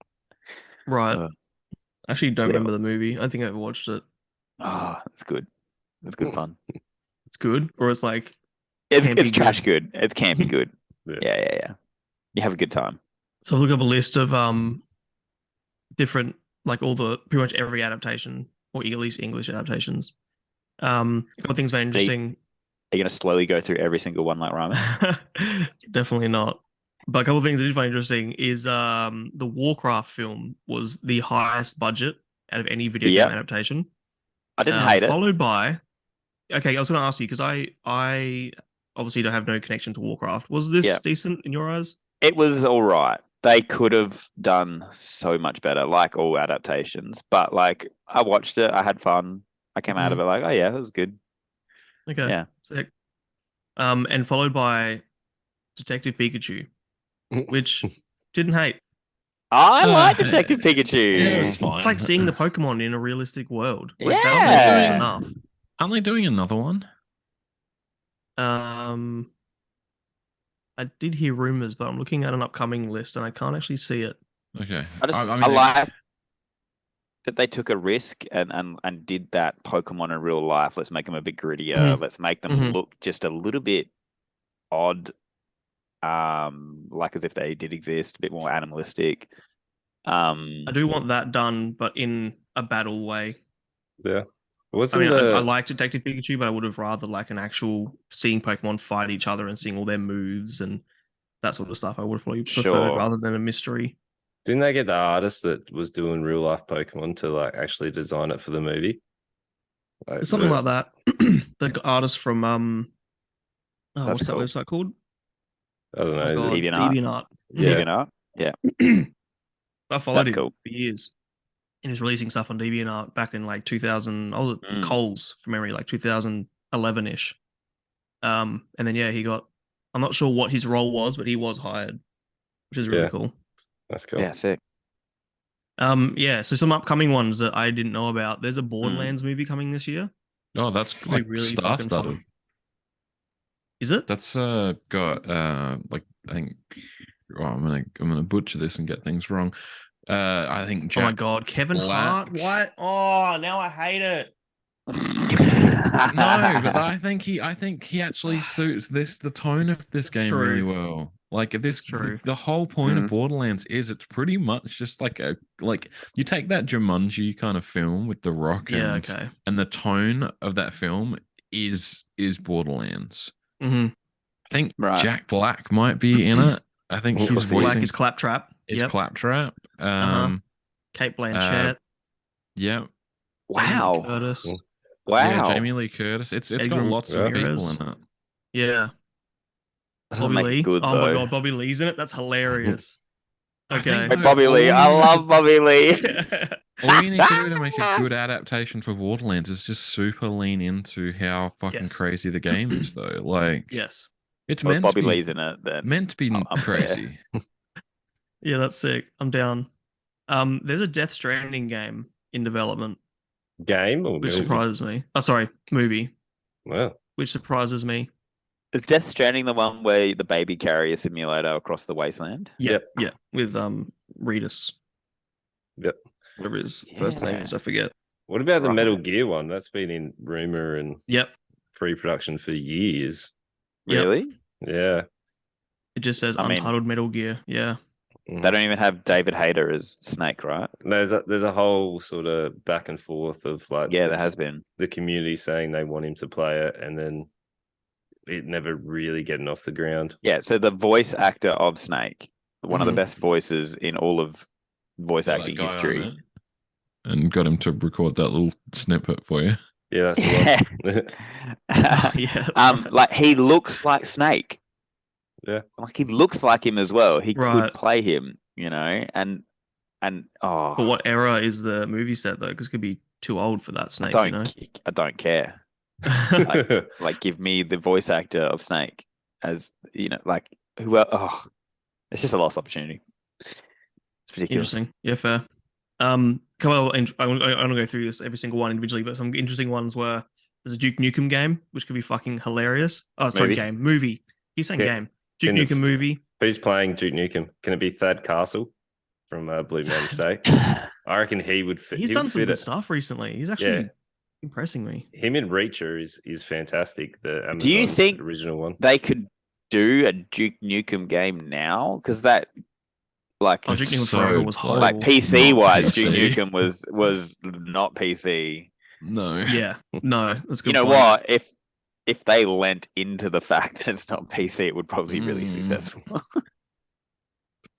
Right. I actually don't yeah. remember the movie. I think I ever watched it. Oh, it's good. It's good fun. It's good, or it's like It's campy trash good. It's campy good. Yeah. Yeah. You have a good time. So look up a list of different, like all the pretty much every adaptation, or at least English adaptations. A couple of things very interesting. Are you going to slowly go through every single one like Reimann? Definitely not. But a couple of things that I find interesting is the Warcraft film was the highest budget out of any video game adaptation. I didn't hate it. Followed by, okay, I was going to ask you because I obviously don't have no connection to Warcraft. Was this decent in your eyes? It was all right. They could have done so much better, like all adaptations. But like, I watched it. I had fun. I came out of it like, oh yeah, that was good. Okay. Yeah. Sick. And followed by Detective Pikachu, which didn't hate. I like Detective Pikachu. Yeah, it was fine. It's like seeing the Pokemon in a realistic world. Like, Yeah. that was enough. Aren't they doing another one? I did hear rumors, but I'm looking at an upcoming list and I can't actually see it. Okay. I like that they took a risk and did that Pokemon in real life. Let's make them a bit grittier. Let's make them look just a little bit odd, like as if they did exist, a bit more animalistic. I do want that done, but in a battle way. Yeah. I like Detective Pikachu, but I would have rather like an actual seeing Pokemon fight each other and seeing all their moves and that sort of stuff. I would have probably preferred rather than a mystery. Didn't they get the artist that was doing real life Pokemon to like actually design it for the movie? Like, something like that. The artist from what's that website called? I don't know. DeviantArt. DeviantArt. Yeah. I followed him for years. And he's releasing stuff on DeviantArt back in like 2000. I was at Coles from memory, like 2011-ish. And then he got. I'm not sure what his role was, but he was hired, which is really cool. That's cool. Yeah, sick. So some upcoming ones that I didn't know about. There's a Borderlands movie coming this year. Oh, that's like really star-studded. Is it? That's got like I think. Oh, I'm gonna butcher this and get things wrong. I think. Oh my god, Kevin Hart! What? Oh, now I hate it. No, but I think he actually suits the tone of this game really well. Like the whole point of Borderlands is it's pretty much just like you take that Jumanji kind of film with The Rock, and the tone of that film is Borderlands. Mm-hmm. I think Jack Black might be in it. I think his voice Black is Claptrap. Is Claptrap. Kate Blanchett. Wow. Jamie Lee Curtis. Wow. Yeah, Jamie Lee Curtis. It's got lots of people in it. Yeah. Bobby Lee. My god, Bobby Lee's in it. That's hilarious. Okay. Bobby Lee. I love Bobby Lee. All you need to do to make a good adaptation for Borderlands is just super lean into how fucking crazy the game is, though. Like, it's meant Bobby to be, Lee's in it. Then meant to be crazy. Yeah, that's sick. I'm down. There's a Death Stranding game in development. Game or which surprises me. Oh, sorry, movie. Wow. Which surprises me. Is Death Stranding the one where the baby carrier simulator across the wasteland? Yep. Yeah, with Redis. Yep. Whatever his first name is, I forget. What about the Metal Gear one? That's been in rumor and pre-production for years. Really? Yeah. It just says I mean- Untitled Metal Gear. Yeah. Mm. They don't even have David Hayter as Snake, right? There's a whole sort of back and forth of like Yeah, there has been. the community saying they want him to play it, and then it never really getting off the ground. Yeah, so the voice actor of Snake, one of the Mhm. best voices in all of voice Got that acting guy on history. it and got him to record that little snippet for you. Yeah, that's the one. Yeah, that's right. Like he looks like Snake. Yeah. Like he looks like him as well. He Right. could play him, and oh, But what era is the movie set though? Because it could be too old for that I Snake. don't care. Like give me the voice actor of Snake as like who else? Oh, it's just a lost opportunity. It's ridiculous. Interesting. Yeah, fair. I'm gonna go through this every single one individually, but some interesting ones were there's a Duke Nukem game, which could be fucking hilarious. Oh, sorry, Movie? movie. He's saying Yeah. game. Duke In the- Nukem movie. Who's playing Duke Nukem? Can it be Thad Castle from Blue Man State? I reckon he would fit. He's he done would some fit good it. stuff recently. He's actually Yeah. impressing me. Him and Reacher is fantastic. The Amazon Do you think original one? they could do a Duke Nukem game now? Because that, like, Oh, Duke It's Nukem so Forever was like- horrible. like PC wise, Not Duke PC. Nukem was not PC. No. Yeah, no, that's a good. You know point. what? If they lent into the fact that it's not PC, it would probably be really successful.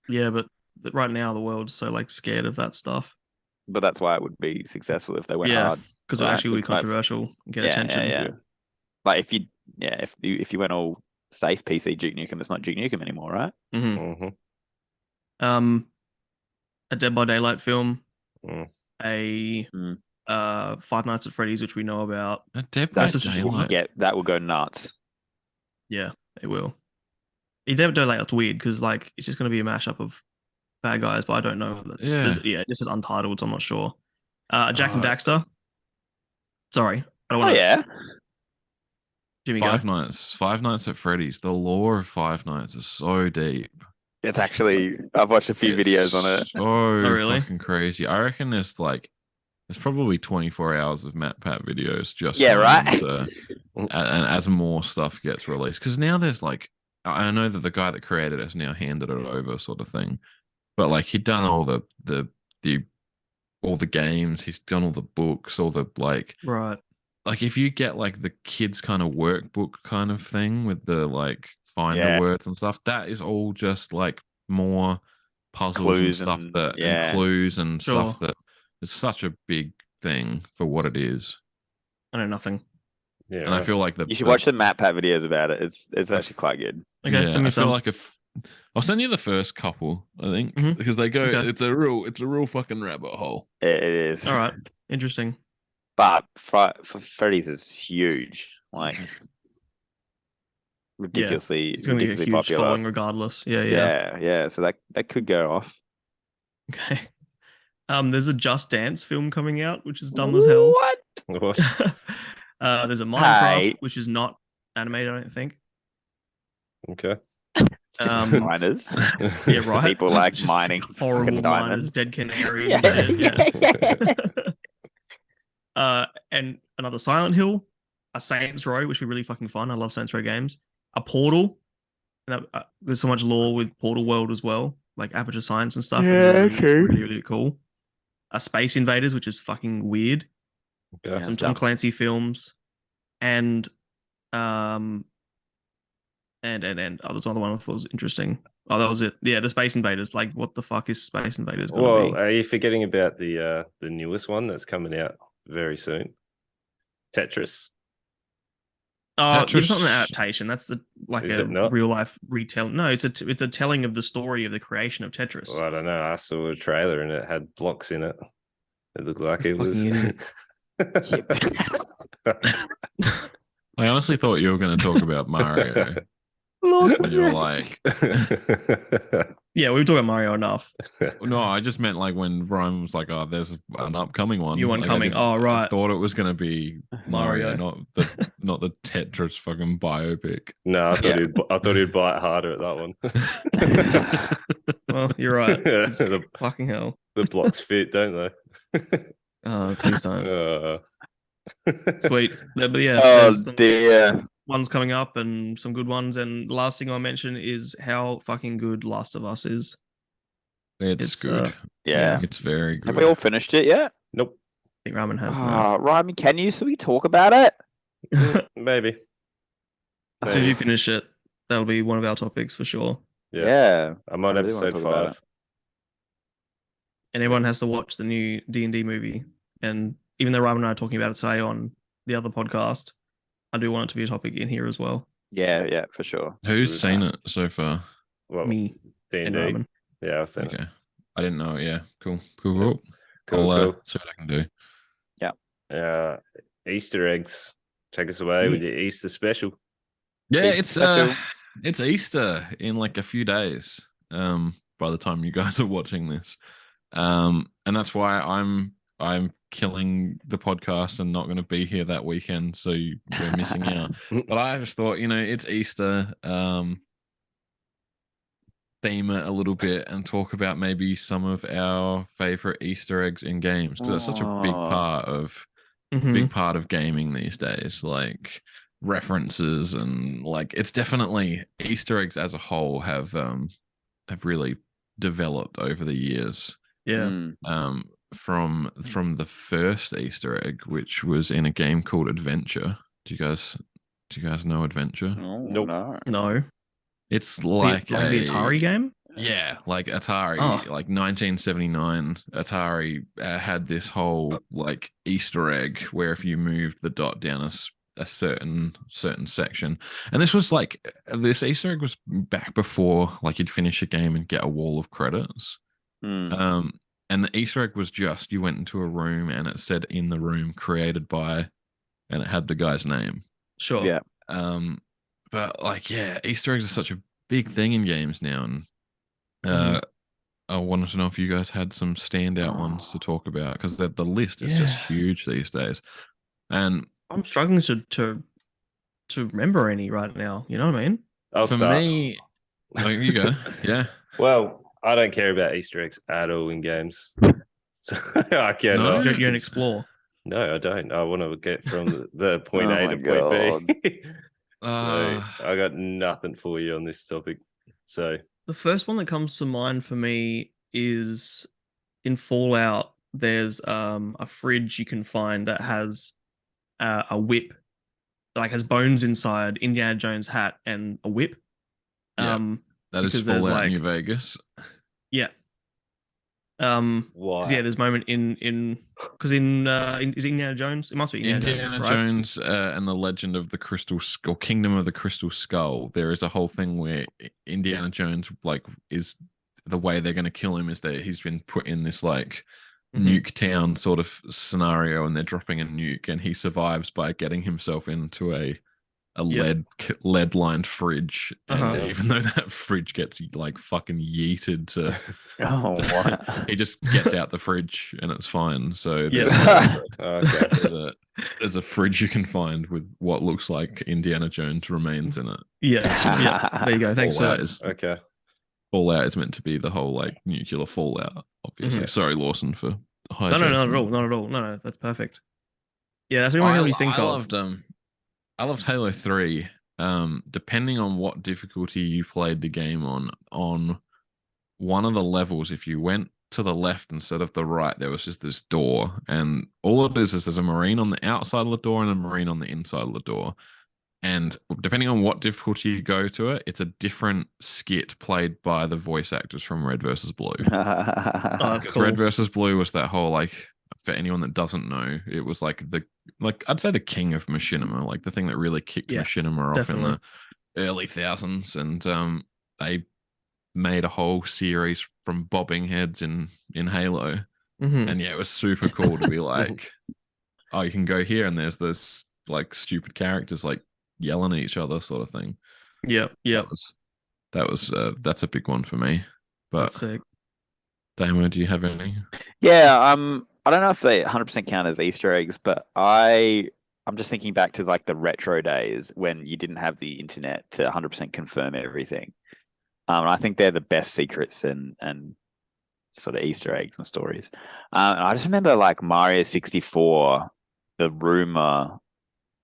Yeah, but right now the world's so like scared of that stuff But that's why it would be successful if they went Yeah. hard. because it Right, actually would be it's like- controversial and get Yeah, attention. yeah. Like if you went all safe PC Duke Nukem, it's not Duke Nukem anymore, right? Mhm. hmm A Dead by Daylight film, Mm. a Mm. Five Nights at Freddy's, which we know about. A Dead by That's just a short Daylight. Yeah, that will go nuts. Yeah, it will. A Dead by Daylight's weird because like it's just going to be a mashup of bad guys, but I don't know. Yeah. This is untitled, so I'm not sure. Jack and Uh, Daxter. Sorry, I don't Oh want to. yeah. Jimmy, go. Five Nights at Freddy's. The lore of Five Nights is so deep. It's actually I've watched a few videos on it. So really? fucking crazy. I reckon there's probably 24 hours of Matt Pat videos just Yeah, for right. him and as more stuff gets released, because now there's like, I know that the guy that created it has now handed it over, sort of thing, but like he'd done all the games, he's done all the books, all the Right. like if you get like the kids kind of workbook kind of thing with the like find Yeah. the words and stuff, that is all just like more puzzles Clues and stuff and- that yeah. and clues and Sure. stuff that it's such a big thing for what it is. I know nothing. Yeah, And I feel like You should watch the Matt Pat videos about it. It's actually quite good. Okay, yeah, send I me feel some. like I'll send you the first couple, I think, Mhm. because they go. Okay. It's a real fucking rabbit hole. It is. All right, interesting. But for Freddy's is huge. Like ridiculously, It's going to be a ridiculously huge popular. following, regardless. Yeah. Yeah. So that could go off. Okay. There's a Just Dance film coming out, which is dumb as hell. What? What? There's a Minecraft, Hey. which is not animated, I don't think. Okay. It's just Um, miners. Yeah, Just right. People like Just mining horrible fucking miners, diamonds. dead canary. Yeah. And another Silent Hill, a Saints Row, which would be really fucking fun. I love Saints Row games. A Portal. There's so much lore with Portal World as well, like Aperture Science and stuff. Yeah, It's okay. really, really cool. A Space Invaders, which is fucking weird. Yeah. Some it's Tom dumb. Clancy films, and there's another one I thought was interesting. Oh, that was it. Yeah, the Space Invaders. Like, what the fuck is Space Invaders gonna Well, be? are you forgetting about the newest one that's coming out very soon? Tetris. Oh, it's not an Tetris- adaptation. That's Is a it not? real life retelling. No, it's a telling of the story of the creation of Tetris. Well, I don't know. I saw a trailer and it had blocks in it. It looked like it was. Fucking I honestly thought you were going to talk about Mario. And you were like, Yeah, we were talking about Mario enough. no, I just meant like when Ryan was like, "Oh, there's an upcoming one." New one Like, I coming. didn't- Oh, right. I thought it was going to be Mario, Mario. not the Tetris fucking biopic. No, I thought Yeah. I thought he'd bite harder at that one. Well, you're right. It's the, fucking hell. the blocks fit, don't they? Oh, please don't. Uh, Sweet. But yeah, Oh there's some dear. ones coming up and some good ones. And the last thing I'll mention is how fucking good Last of Us is. It's good. Yeah. It's very good. Have we all finished it yet? Nope. I think Reimann has now. Reimann, can you so we talk about it? Maybe. As soon as you finish it, that'll be one of our topics for sure. Yeah. I'm on I really wanna episode talk about 5. And everyone has to watch the new D&D movie. And even though Reimann and I are talking about it today on the other podcast, I do want it to be a topic in here as well. Yeah, for sure. Who's seen it so far? Well, Me and D&D. Reimann. Yeah, I've seen Okay. it. I didn't know. Yeah. Cool. Cool, I'll cool. see what I can do. Easter eggs. Take us away with your Easter special. Yeah, Easter it's special. it's Easter in like a few days. By the time you guys are watching this, and that's why I'm killing the podcast and not going to be here that weekend, so we're missing out. But I just thought, it's Easter. Theme it a little bit and talk about maybe some of our favorite Easter eggs in games, because that's such a big part of gaming these days. Like references and like it's definitely Easter eggs as a whole have really developed over the years. Yeah. From the first Easter egg, which was in a game called Adventure. Do you guys know Adventure? Nope. No. It's like the Atari game? Yeah, like Atari, like 1979. Atari had this whole like Easter egg where if you moved the dot down a certain section, and this Easter egg was back before like you'd finish a game and get a wall of credits. And the Easter egg was just you went into a room and it said in the room created by, and it had the guy's name. Sure. Yeah. But like, yeah, Easter eggs are such a big thing in games now, and I wanted to know if you guys had some standout ones to talk about, because the list is just huge these days. And I'm struggling to remember any right now. You know what I mean? I'll start. Me, you go. Yeah. Well, I don't care about Easter eggs at all in games. So I cannot. You're an explorer. No, I don't. I want to get from the point Oh A my to point B. So Uh, I got nothing for you on this topic. So The first one that comes to mind for me is in Fallout. There's a fridge you can find that has a whip, like has bones inside, Indiana Jones hat, and a whip. Yeah, that is because there's, Fallout like- New Vegas. Yeah. why? There's a moment in because in is it Indiana Jones? It must be Indiana right? Jones and the Legend of the Crystal Skull, Kingdom of the Crystal Skull. There is a whole thing where Indiana Jones like is the way they're going to kill him is that he's been put in this like nuke town sort of scenario, and they're dropping a nuke, and he survives by getting himself into a lead lined fridge, and even though that fridge gets like fucking yeeted to he just gets out the fridge and it's fine. So there's a fridge you can find with what looks like Indiana Jones remains in it. Yeah. There you go. Thanks for that. Okay. Fallout is meant to be the whole like nuclear fallout, obviously. Sorry, Lawson, for hijacking. No, not at all. No, that's perfect. Yeah, that's what I really think of. I loved Halo 3. Depending on what difficulty you played the game on one of the levels, if you went to the left instead of the right, there was just this door, and all it is there's a Marine on the outside of the door and a Marine on the inside of the door. And depending on what difficulty you go to it, it's a different skit played by the voice actors from Red vs. Blue. That's cool. Red vs. Blue was that whole like, for anyone that doesn't know, it was like I'd say the king of machinima, like the thing that really kicked machinima off in the early thousands, and they made a whole series from bobbing heads in Halo, and yeah, it was super cool to be like, oh, you can go here, and there's this like stupid characters like yelling at each other, sort of thing. Yep. That's a big one for me. But That's sick. Damo, do you have any? Yeah, I don't know if they 100% count as Easter eggs, but I'm just thinking back to like the retro days when you didn't have the internet to 100% confirm everything. I think they're the best secrets and sort of Easter eggs and stories. I just remember like Mario 64, the rumor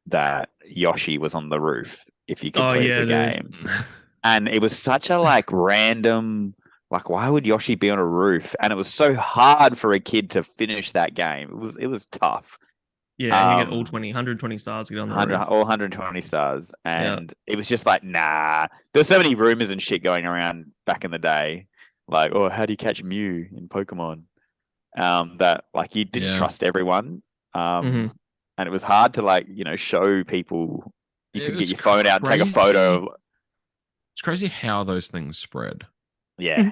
that Yoshi was on the roof if you Oh, complete yeah, the dude. game. And it was such a like random, like, why would Yoshi be on a roof? And it was so hard for a kid to finish that game. It was tough. Yeah, and you get all 120 stars to get on the 100, roof. all 120 stars. Yeah. And it was just like, nah. There's so many rumors and shit going around back in the day. Like, oh, how do you catch Mew in Pokemon? That like you didn't trust everyone. Mhm. And it was hard to like, show people you It could get was your phone out and take a photo of. It's crazy how those things spread. Yeah.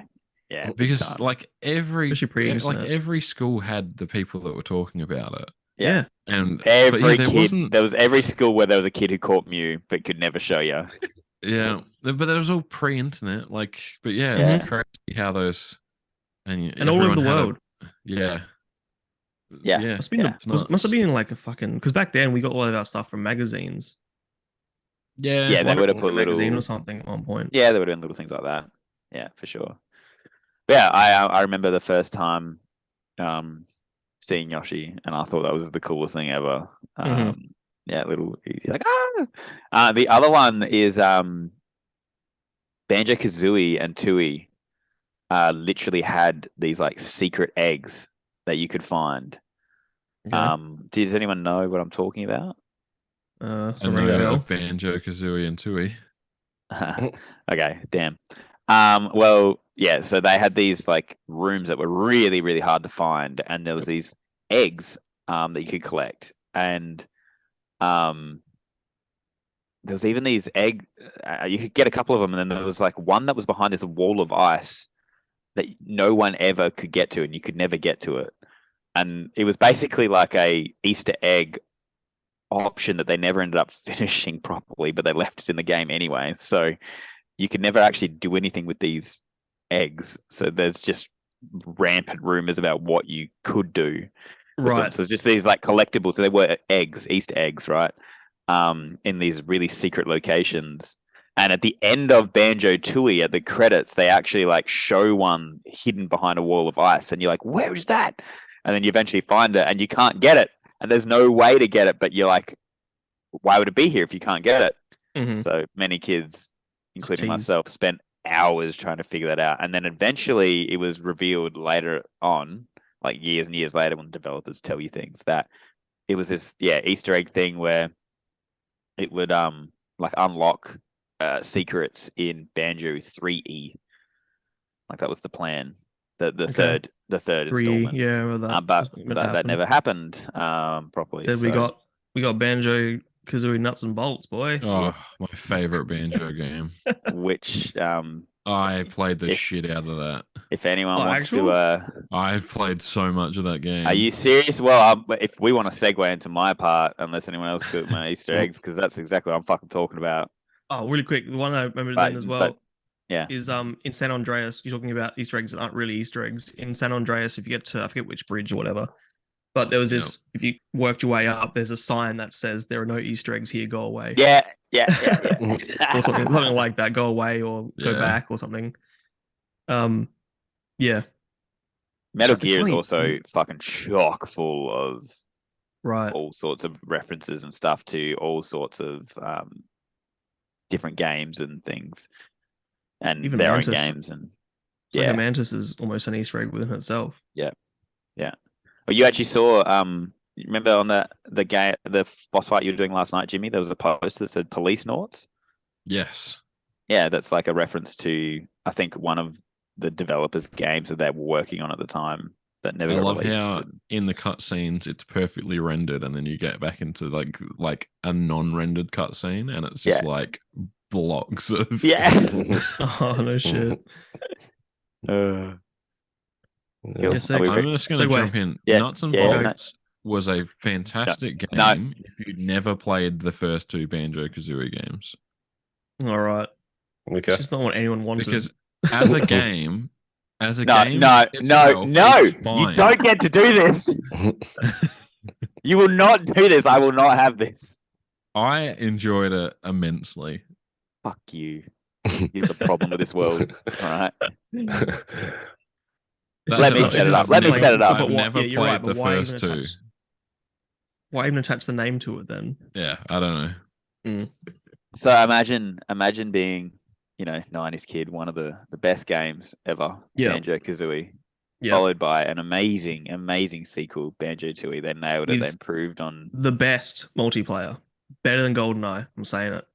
Yeah. big Because time. like Especially pre-internet. every school had the people that were talking about it. Yeah. And Every there kid, wasn't. there was every school where there was a kid who caught Mew but could never show you. Yeah, but that was all pre-internet. Like, but yeah, Yeah. it's crazy how those And all over the world. Yeah. Yeah. Must have been like a fucking, because back then we got a lot of our stuff from magazines. Yeah. Yeah, they would have put magazine little or something at one point. Yeah, there would have been little things like that. Yeah, for sure. But yeah, I remember the first time seeing Yoshi, and I thought that was the coolest thing ever. Yeah, little easy, like the other one is Banjo-Kazooie and Tooie literally had these like secret eggs that you could find. Okay. Does anyone know what I'm talking about? I know of Banjo-Kazooie and Tooie. Okay, damn. Well, yeah, so they had these like rooms that were really, really hard to find, and there was these eggs that you could collect, and there was even these you could get a couple of them, and then there was like one that was behind this wall of ice that no one ever could get to, and you could never get to it. And it was basically like a Easter egg option that they never ended up finishing properly, but they left it in the game anyway. So you could never actually do anything with these eggs. So there's just rampant rumors about what you could do. Right. So it's just these like collectibles. So they were eggs, Easter eggs, right? In these really secret locations. And at the end of Banjo-Tooie, at the credits, they actually like show one hidden behind a wall of ice, and you're like, "Where is that?" And then you eventually find it, and you can't get it, and there's no way to get it. But you're like, "Why would it be here if you can't get it?" Mhm. So many kids, including Jeez. myself, spent hours trying to figure that out, and then eventually it was revealed later on, like years and years later, when developers tell you things, that it was this Easter egg thing where it would like unlock secrets in Banjo 3E. Like that was the plan. The third installment. Yeah, well, but that never happened properly. So we got Banjo-Kazooie nuts and bolts, boy. Oh, my favorite Banjo game. Which I played the shit out of that. If anyone wants actual? I've played so much of that game. Are you serious? Well, if we want to segue into my part, unless anyone else got my Easter eggs, because that's exactly what I'm fucking talking about. Oh, really quick. The one I remember then as well is in San Andreas. You're talking about Easter eggs that aren't really Easter eggs. In San Andreas, if you get to, I forget which bridge or whatever, but there was this, if you worked your way up, there's a sign that says there are no Easter eggs here, go away. Yeah. Or something like that, go away or go back or something. Yeah. Metal Gear is also fucking chock full of all sorts of references and stuff to all sorts of different games and things, and even their Mantis. own games. And Like Mantis is almost an Easter egg within itself. Yeah. Well, you actually saw remember on the game, the boss fight you were doing last night, Jimmy, there was a poster that said Police Noughts. Yes. Yeah, that's like a reference to, I think, one of the developers' games that they were working on at the time that never got released. I love how in the cutscenes it's perfectly rendered, and then you get back into like a non-rendered cutscene, and it's just like blocks of Oh no shit. I'm just going to jump in. Nuts and Bolts was a fantastic game if you'd never played the first two Banjo-Kazooie games. All right. Okay. It's just not what anyone wanted. Because as a game, no, itself, you don't get to do this. You will not do this. I will not have this. I enjoyed it immensely. Fuck you. You're the problem with this world. All right. Let me set it up. I've never played the first two. Why even attach the name to it then? Yeah, I don't know. So imagine being, 90s kid, one of the best games ever, Yeah. Banjo-Kazooie, Yeah. followed by an amazing sequel, Banjo-Tooie. They nailed it. With They improved on. the best multiplayer, better than GoldenEye. I'm saying it.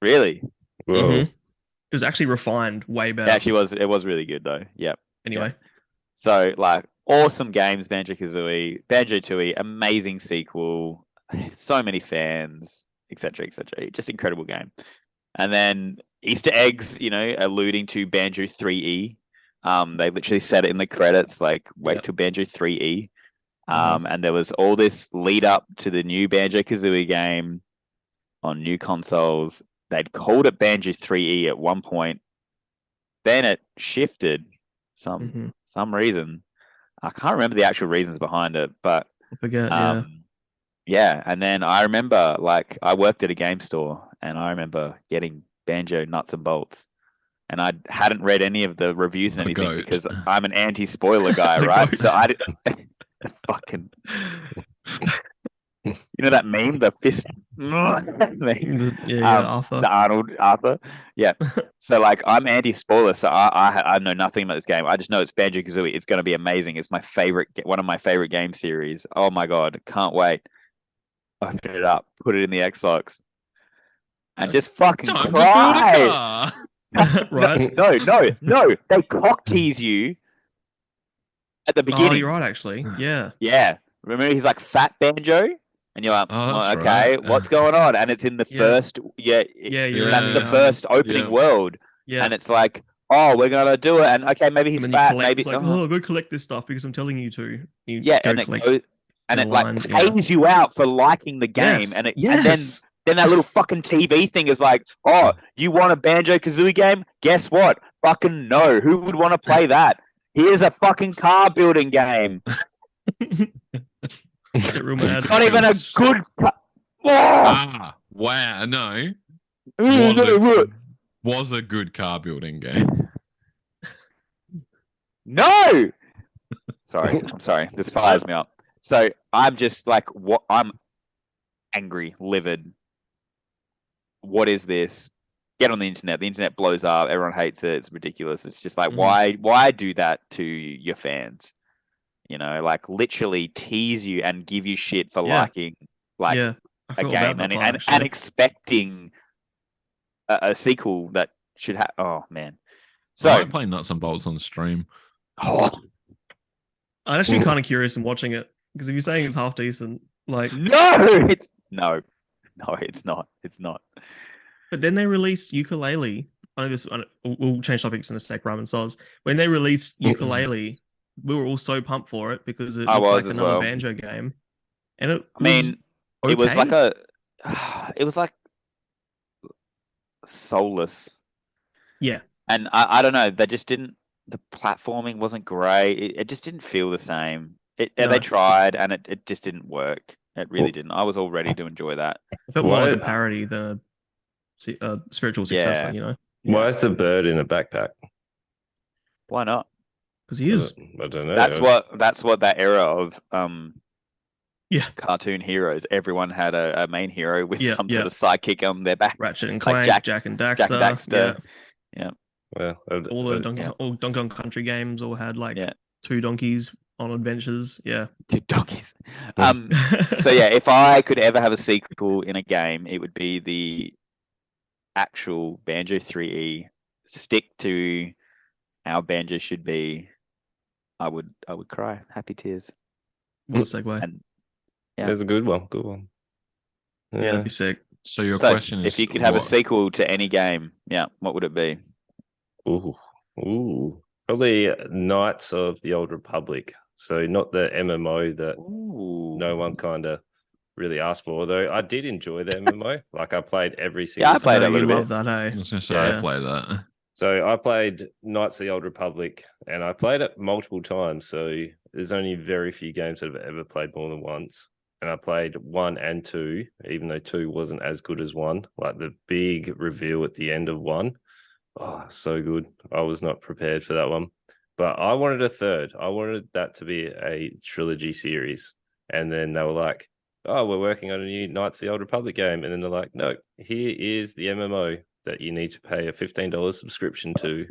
Really? Whoa. Mhm. It was actually refined, way better. It actually was. It was really good though. Yep. Anyway, So like awesome games, Banjo-Kazooie, Banjo-Tooie, amazing sequel, so many fans, etc., etc. Just incredible game. And then Easter eggs, alluding to Banjo 3E. They literally said it in the credits, like wait till Banjo 3E. And there was all this lead up to the new Banjo-Kazooie game on new consoles. They'd called it Banjo 3E at one point. Then it shifted some reason. I can't remember the actual reasons behind it, but I forget. yeah. And then I remember, like, I worked at a game store, and I remember getting Banjo nuts and bolts, and I hadn't read any of the reviews and anything because I'm an anti-spoiler guy, right? Goat. So I fucking, that meme, the fist meme. Arthur. The Arthur. Yeah. So like I'm anti-spoiler, so I know nothing about this game. I just know it's Banjo-Kazooie. It's going to be amazing. It's one of my favorite game series. Oh my god, can't wait. Open it up, put it in the Xbox, and just fucking Time cry. to build a car. Right? No. They cock tease you at the beginning. Oh, you're right, actually. Yeah. Yeah. Remember, he's like Fat Banjo. And you're like, that's okay, right. what's going on? And it's in the first, Yeah, that's the first opening world. Yeah. And it's like, oh, we're going to do it. And okay, maybe he's and then fat. collect, Maybe, it's like, go collect this stuff because I'm telling you to. and it like pays you out for liking the game. Yes. And yes. then that little fucking TV thing is like, oh, you want a Banjo-Kazooie game? Guess what? Fucking no. Who would want to play that? Here's a fucking car building game. Not even a good. Wow! No, was a good car building game. No. I'm sorry. This fires me up. So I'm just like, what? I'm angry, livid. What is this? Get on the internet. The internet blows up. Everyone hates it. It's ridiculous. It's just like, why do that to your fans? Like literally tease you and give you shit for liking a game and expecting a sequel that should have. Oh man! So I play nuts and bolts on stream. Oh, I'm actually kind of curious in watching it because if you're saying it's half decent, like no, it's not. It's not. But then they released Ukulele. We'll change topics in a sec, Reimann Soz. When they released Ukulele, we were all so pumped for it because it looked like another Banjo game. And it was like soulless. Yeah. And I don't know, they just didn't, the platforming wasn't great. It just didn't feel the same. They tried and it just didn't work. It really didn't. I was all ready to enjoy that. It felt more like a parody than a spiritual successor, Why is the bird in a backpack? Why not? Because he is. I don't know. That's what that era of cartoon heroes. Everyone had a main hero with some sort of sidekick on their back. Ratchet and Clank, like Jak and Daxter. Yeah. Well, all the Donkey Kong Country games all had like two donkeys on adventures. Yeah. Two donkeys. So if I could ever have a sequel in a game, it would be the actual Banjo 3E. Stick to how Banjo should be. I would cry. Happy tears. What a segue. And, That's a good one. Good one. Yeah, that'd be sick. So your question is, if you could have a sequel to any game, what would it be? Ooh. Probably Knights of the Old Republic. So not the MMO that no one kind of really asked for. Although I did enjoy the MMO. Like I played every single. I played a little bit. Love that, hey? I was going to say I played that. So I played Knights of the Old Republic, and I played it multiple times. So there's only very few games that I've ever played more than once. And I played 1 and 2, even though 2 wasn't as good as 1. Like the big reveal at the end of 1. Oh, so good. I was not prepared for that one. But I wanted a third. I wanted that to be a trilogy series. And then they were like, oh, we're working on a new Knights of the Old Republic game. And then they're like, no, here is the MMO that you need to pay a $15 subscription to.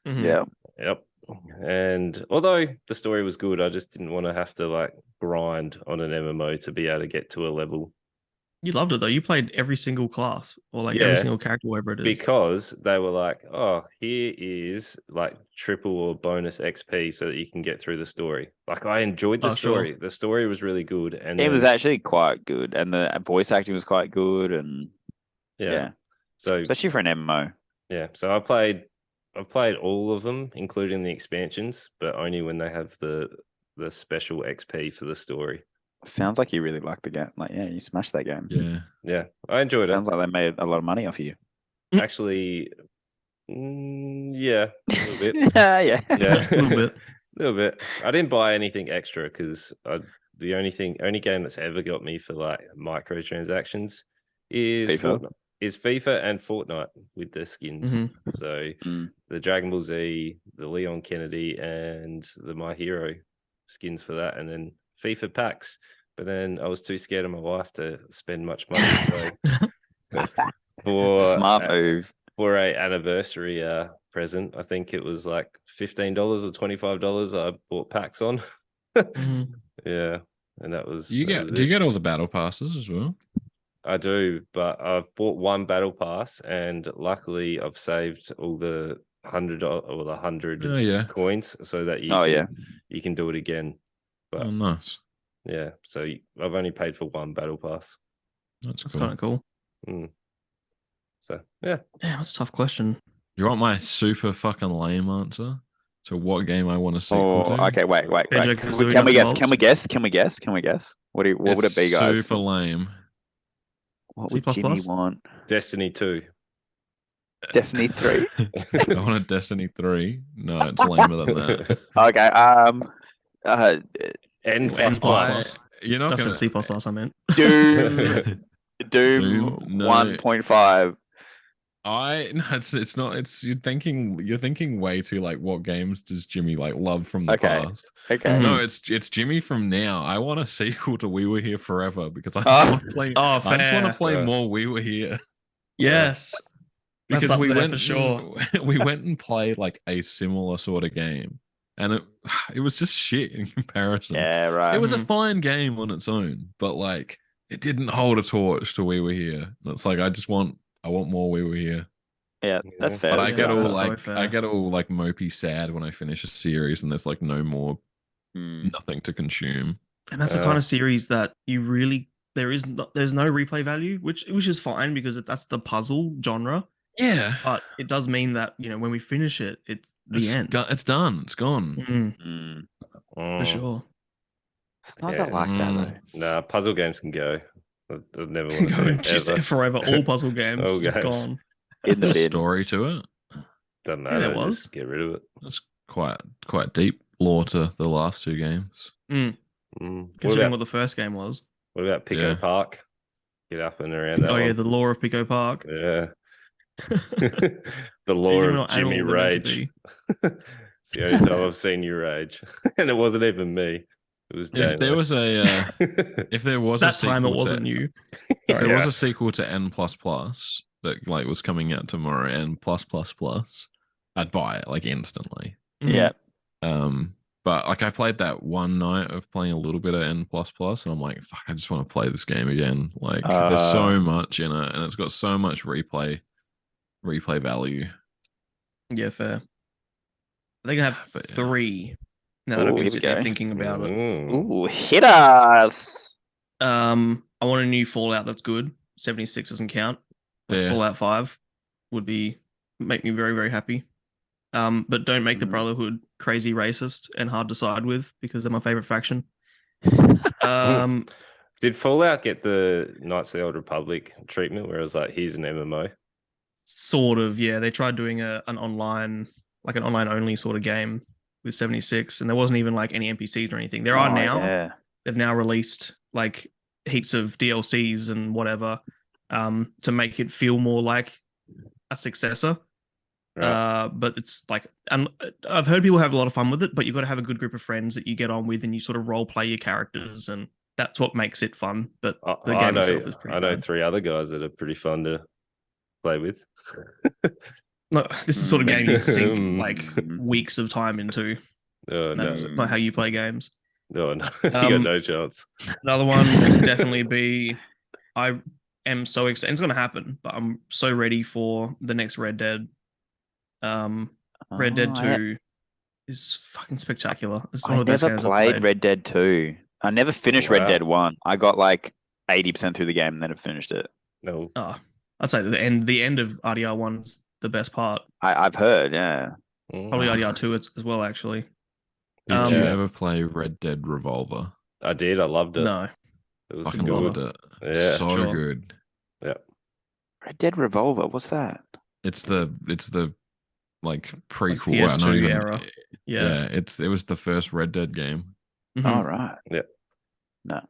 Mhm. Yeah. Yep. And although the story was good, I just didn't want to have to like grind on an MMO to be able to get to a level. You loved it though. You played every single class or like Yeah. every single character, whatever it is. Because they were like, oh, here is like triple or bonus XP so that you can get through the story. Like I enjoyed the Oh, sure. story. The story was really good. And It was then- actually quite good, and the voice acting was quite good, and yeah. So Especially for an MMO. yeah. So I've played all of them, including the expansions, but only when they have the special XP for the story. Sounds like you really liked the game. Like, yeah, you smashed that game. Yeah. Yeah. I enjoyed Sounds it. like they made a lot of money off you. Actually, yeah, a little bit. yeah. Yeah, A little bit. A little bit. I didn't buy anything extra because the only game that's ever got me for like microtransactions is FIFA? FIFA and Fortnite with the skins. Mhm. So Mm. the Dragon Ball Z, the Leon Kennedy, and the My Hero skins for that, and then FIFA packs. But then I was too scared of my wife to spend much money, so for Smart move. for a anniversary present, I think it was like $15 or $25 I bought packs on. Mhm. Yeah, and that was Do you get all the battle passes as well? I do, but I've bought one battle pass, and luckily I've saved all the $100 or the 100 Oh yeah. coins so that you can do it again. But Oh nice. yeah, so I've only paid for one battle pass. That's That's cool. kind of cool. So yeah, Damn, that's a tough question. You want my super fucking lame answer to what game I want to sequel to? Okay, wait. Hedgehog, Can Kazooie, we Nuts guess? and Can we guess? Can we guess? Can we guess? What would it be, guys? Super lame. What C++? would Jimmy want? Destiny 2. Destiny 3? I want a Destiny 3. No, it's lamer than that. Okay. N plus N++. plus. You're not That's gonna C++, I meant. Doom Doom, no. 1.5. No, it's not. It's you're thinking way too like what games does Jimmy like love from the Okay. past? Okay. Mhm. No, it's Jimmy from now. I want a sequel to We Were Here Forever because I just want to play. Oh, I just want fair. to play Yeah. more We Were Here Yes. That's because up we there went for sure. we went and played like a similar sort of game, and it was just shit in comparison. Yeah, right. It was a Mhm. fine game on its own, but like it didn't hold a torch to We Were Here. And it's like I want more We Were Here. Yeah, that's Yeah. fair. But I Yeah, get all that's so like fair. I get all like mopey sad when I finish a series and there's like no more Mm. nothing to consume. And that's the kind of series that you really there's no replay value, which is fine because that's the puzzle genre. Yeah. But it does mean that when we finish it, it's the end. It's done. It's gone. Mm, Mm. for sure. Sometimes I like that though. Nah, puzzle games can go. I'd never want to Go see and it just ever. forever. All puzzle games All just games. gone. In the There's bin. story to it. Doesn't Yeah, matter. there was. Just get rid of it. That's quite deep lore to the last two games. Mm, What considering about, what the first game was. Pico Yeah. Park? Get up and around that Oh yeah, one. the lore of Pico Park. Yeah. the The lore of Jimmy Rage. It's the only time I've seen you rage. And it wasn't even me. It was Damo. If there was a if there was That a time it sequel wasn't to, you. if there Yeah. was a sequel to N++ that like was coming out tomorrow, N++, I'd buy it like instantly. Mhm. Yeah. But like I played that one night of playing a little bit of N++, and I'm like, fuck, I just want to play this game again. Like there's so much in it, and it's got so much replay value. Yeah, fair. They can have But yeah. 3. Now that I've Ooh, been here we sitting there go. thinking about it. Ooh, hit us. I want a new Fallout that's good. 76 doesn't count. Like Yeah. Fallout 5 would make me very, very happy. But don't make the Brotherhood crazy racist and hard to side with because they're my favorite faction. Did Fallout get the Knights of the Old Republic treatment where it was like, here's an MMO? Sort of, yeah. They tried doing an online only sort of game with 76, and there wasn't even like any NPCs or anything. There are now. Yeah. They've now released like heaps of DLCs and whatever to make it feel more like a successor. Right. But it's like, I've heard people have a lot of fun with it, but you've got to have a good group of friends that you get on with and you sort of role play your characters and that's what makes it fun. But the I game know, itself is pretty I know bad. 3 other guys that are pretty fun to play with. No, this is the sort of game you sink Mm. like weeks of time into. Oh, no. That's not how you play games. No, you got no chance. Another one would definitely be. I am so excited. It's going to happen, but I'm so ready for the next Red Dead. Red Dead 2 is fucking spectacular. It's one I of the best never games I've played played. Red Dead 2. I never finished Red Wow. Dead 1. I got like 80% through the game and then I finished it. No. Oh, I'd say the end of RDR 1's the best part. I've heard, yeah. Probably RDR 2 as well, actually. Did you Yeah. ever play Red Dead Revolver? I did. I loved it. No. It was Fucking good. loved it. Yeah, so sure. good. Yeah. Red Dead Revolver, what's that? It's the like prequel. PS2 era. Yeah, it was the first Red Dead game. Mhm. All right. Yeah. No.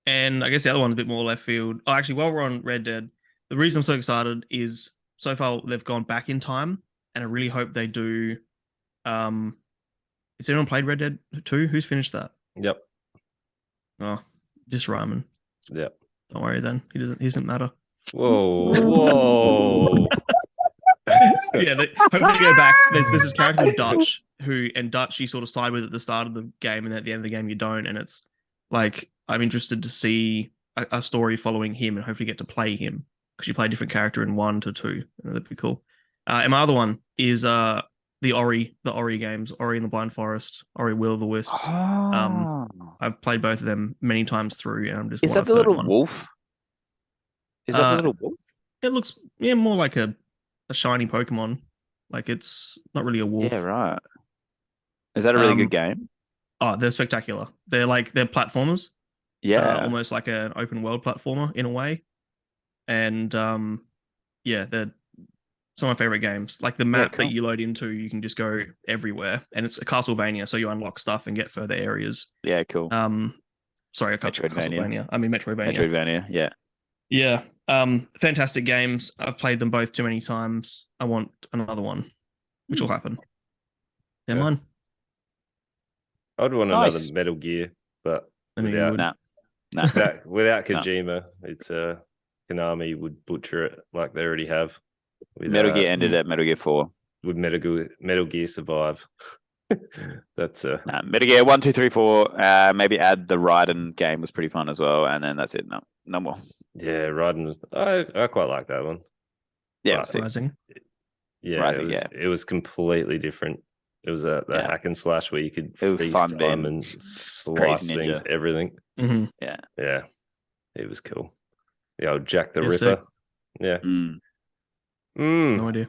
And I guess the other one's a bit more left field. Oh, actually, while we're on Red Dead, the reason I'm so excited is so far they've gone back in time, and I really hope they do. Has anyone played Red Dead 2? Who's finished that? Yep. Oh, just Ryman. Yep. Don't worry then. He doesn't matter. Whoa. Yeah, hopefully they go back. There's this character called Dutch and Dutch you sort of side with at the start of the game, and at the end of the game you don't. And it's like I'm interested to see a story following him and hopefully get to play him because you play a different character in 1 to 2. And that'd be cool. And my other one is the Ori games, Ori and the Blind Forest, Ori Will of the Wisps. Oh. I've played both of them many times through, and I'm just. Is that the little wolf? Is that the little wolf? It looks more like a shiny Pokemon. Like it's not really a wolf. Yeah, right. Is that a really good game? Oh, they're spectacular. They're platformers. Yeah. Almost like an open world platformer in a way. And yeah, they're some of my favorite games. Like the map cool. that you load into, you can just go everywhere, and it's a Castlevania, so you unlock stuff and get further areas. Yeah, cool. Sorry, Castlevania. I mean Metroidvania. Metroidvania, yeah. Yeah. Fantastic games. I've played them both too many times. I want another one, which will happen. They're mine. I'd want another Metal Gear, but without Kojima, it's Konami would butcher it like they already have. Metal Gear ended at Metal Gear 4. Would Metal Gear survive? That's Metal Gear 1, 2, 3, 4. Maybe add the Raiden game was pretty fun as well, and then that's it. No more. Yeah, Raiden was. I quite like that one. Yeah, Rising. Yeah, Rising, it was completely different. It was a hack and slash where you could freeze time and slice things, everything. Mm-hmm. Yeah, it was cool. The old Jack the Ripper. Yeah. No idea.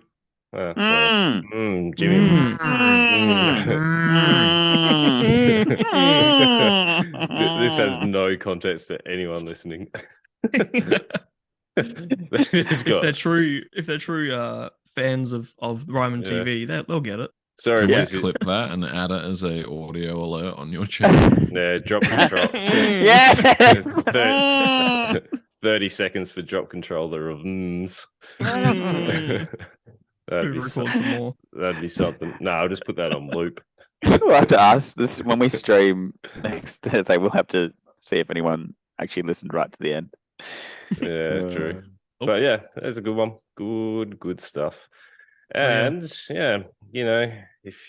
Jimmy. This has no context to anyone listening. If they're true fans of ReimannTV, they'll get it. Sorry, clip that and add it as a audio alert on your channel. Yeah, drop control. Yeah. 30 seconds for drop controller of That'd be something. No, I'll just put that on loop. We'll have to ask this when we stream next Thursday. We'll have to see if anyone actually listened right to the end. Yeah, true. But yeah, that's a good one. Good stuff. And if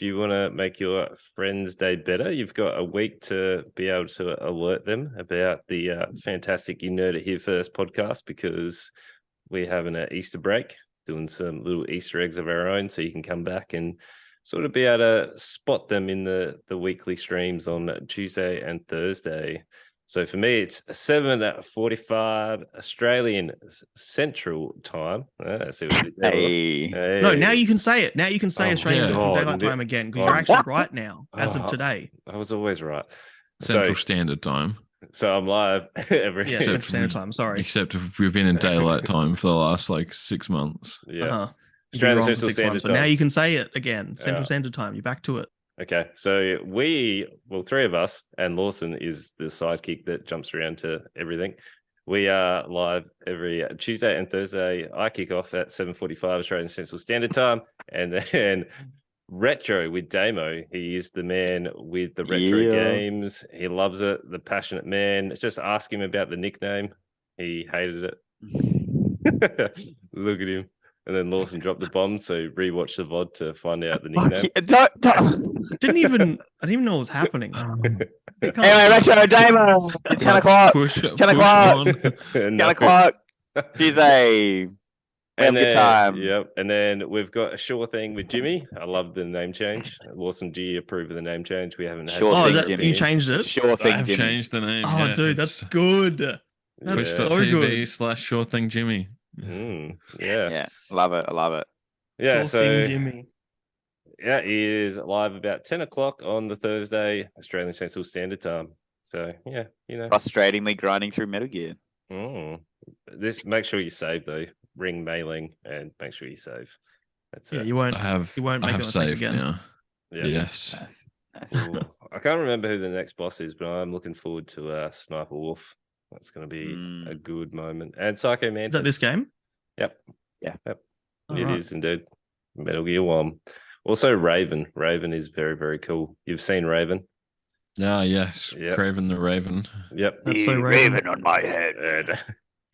you want to make your friend's day better, you've got a week to be able to alert them about the fantastic You Nerd It Here First podcast, because we're having an Easter break, doing some little Easter eggs of our own, so you can come back and sort of be able to spot them in the weekly streams on Tuesday and Thursday. So for me, it's 7:45 Australian Central Time. See what Hey. No, now you can say it. Now you can say Australian Central Daylight Time again, because you're actually right now, as of today. I was always right. Central Standard Time. So I'm live every Central Standard Time. Sorry, except we've been in daylight time for the last 6 months. Yeah, Australian Central Standard Time. But now you can say it again. Central Standard Time. You're back to it. Okay, so three of us, and Lawson is the sidekick that jumps around to everything. We are live every Tuesday and Thursday. I kick off at 7:45 Australian Central Standard Time, and then Retro with Damo. He is the man with the retro games. He loves it. The passionate man. Just ask him about the nickname. He hated it. Look at him. And then Lawson dropped the bomb, so rewatch the VOD to find out the nickname. I didn't even know it was happening. Anyway, Retro Damo. It's 10 o'clock. 10 o'clock. 10 o'clock. Tuesday. And Good time. Yep. And then we've got a sure thing with Jimmy. I love the name change. Lawson, do you approve of the name change? We haven't had. Sure Oh, thing, is that, Jimmy. you changed it? Sure thing, I've Jimmy. changed the name. Oh, yeah, dude, that's good. That's Twitch.tv so good. / sure thing Jimmy. Yeah. Yeah, love it. I love it. Yeah. Sure So thing, Jimmy. yeah, it is live about 10 o'clock on the Thursday, Australian Central Standard Time. So yeah, you know. Frustratingly grinding through Metal Gear. This make sure you save though. Ring mailing and make sure you save. That's Yeah, it. you won't. I have You won't I make a have mistake saved again. now. Yeah. Yes. Nice. Ooh, I can't remember who the next boss is, but I'm looking forward to Sniper Wolf. That's going to be a good moment. And Psycho Mantis. Is that this game? Yep. Yeah. Yep. All It right. is indeed. Metal Gear 1. Also Raven. Raven is very, very cool. You've seen Raven? Yes. Yep. Craven the Raven. Yep. That's so Raven. on my head.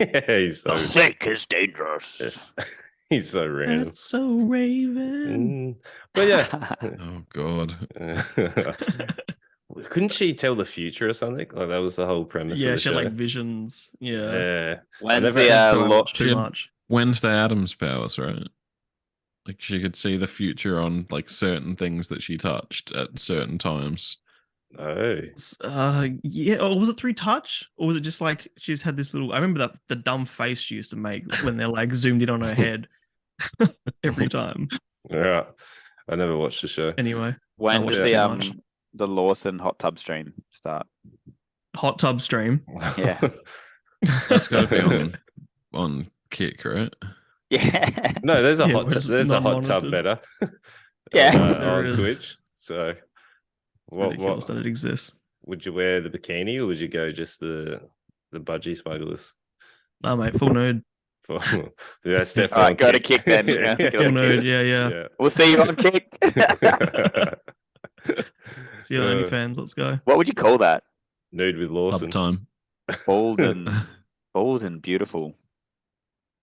Yeah, he's so snake is dangerous. yes. He's so random. That's so Raven. But yeah. Oh God. Couldn't she tell the future or something? Like that was the whole premise. Yeah, of the she had show. like visions. Yeah. Yeah. When's never the had I watched She too had- much. Wednesday Adams powers, right? Like she could see the future on like certain things that she touched at certain times. Oh. Yeah. Or was it through touch, or was it just like she just had this little? I remember that the dumb face she used to make when they're like zoomed in on her head every time. All right. I never watched the show. Anyway, When watched does too much. the Lawson hot tub stream start? hot tub stream. Yeah. That's got to be on Kick, right? Yeah. No, there's a Yeah, hot where it's there's a hot tub non-monitored. meta. Yeah. There on is. Twitch. So what Ridiculous that it exists. would you wear the bikini or would you go just the budgie smugglers? No, mate, full nude. Yeah, that's definitely All right, on go to Kick. Kick then. Yeah, go to Full Kick. nude. Yeah. We'll see you on Kick. See you later, fans. Let's go. What would you call that? Nude with Lawson. Uptime. Bold and beautiful.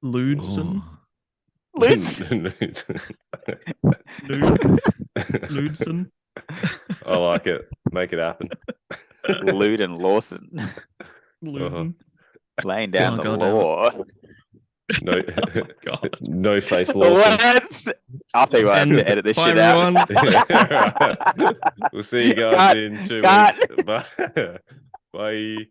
Ludson. Oh. Liz. Nude. Ludson. I like it. Make it happen. Lude and Lawson. Luden. Laying down Oh, the God damn it. law. No, God. no face Lawson. What? I'll tell you what, I have And to edit this bye, shit out. everyone. We'll see you guys Cut. in 2 Cut. weeks. Bye. Bye.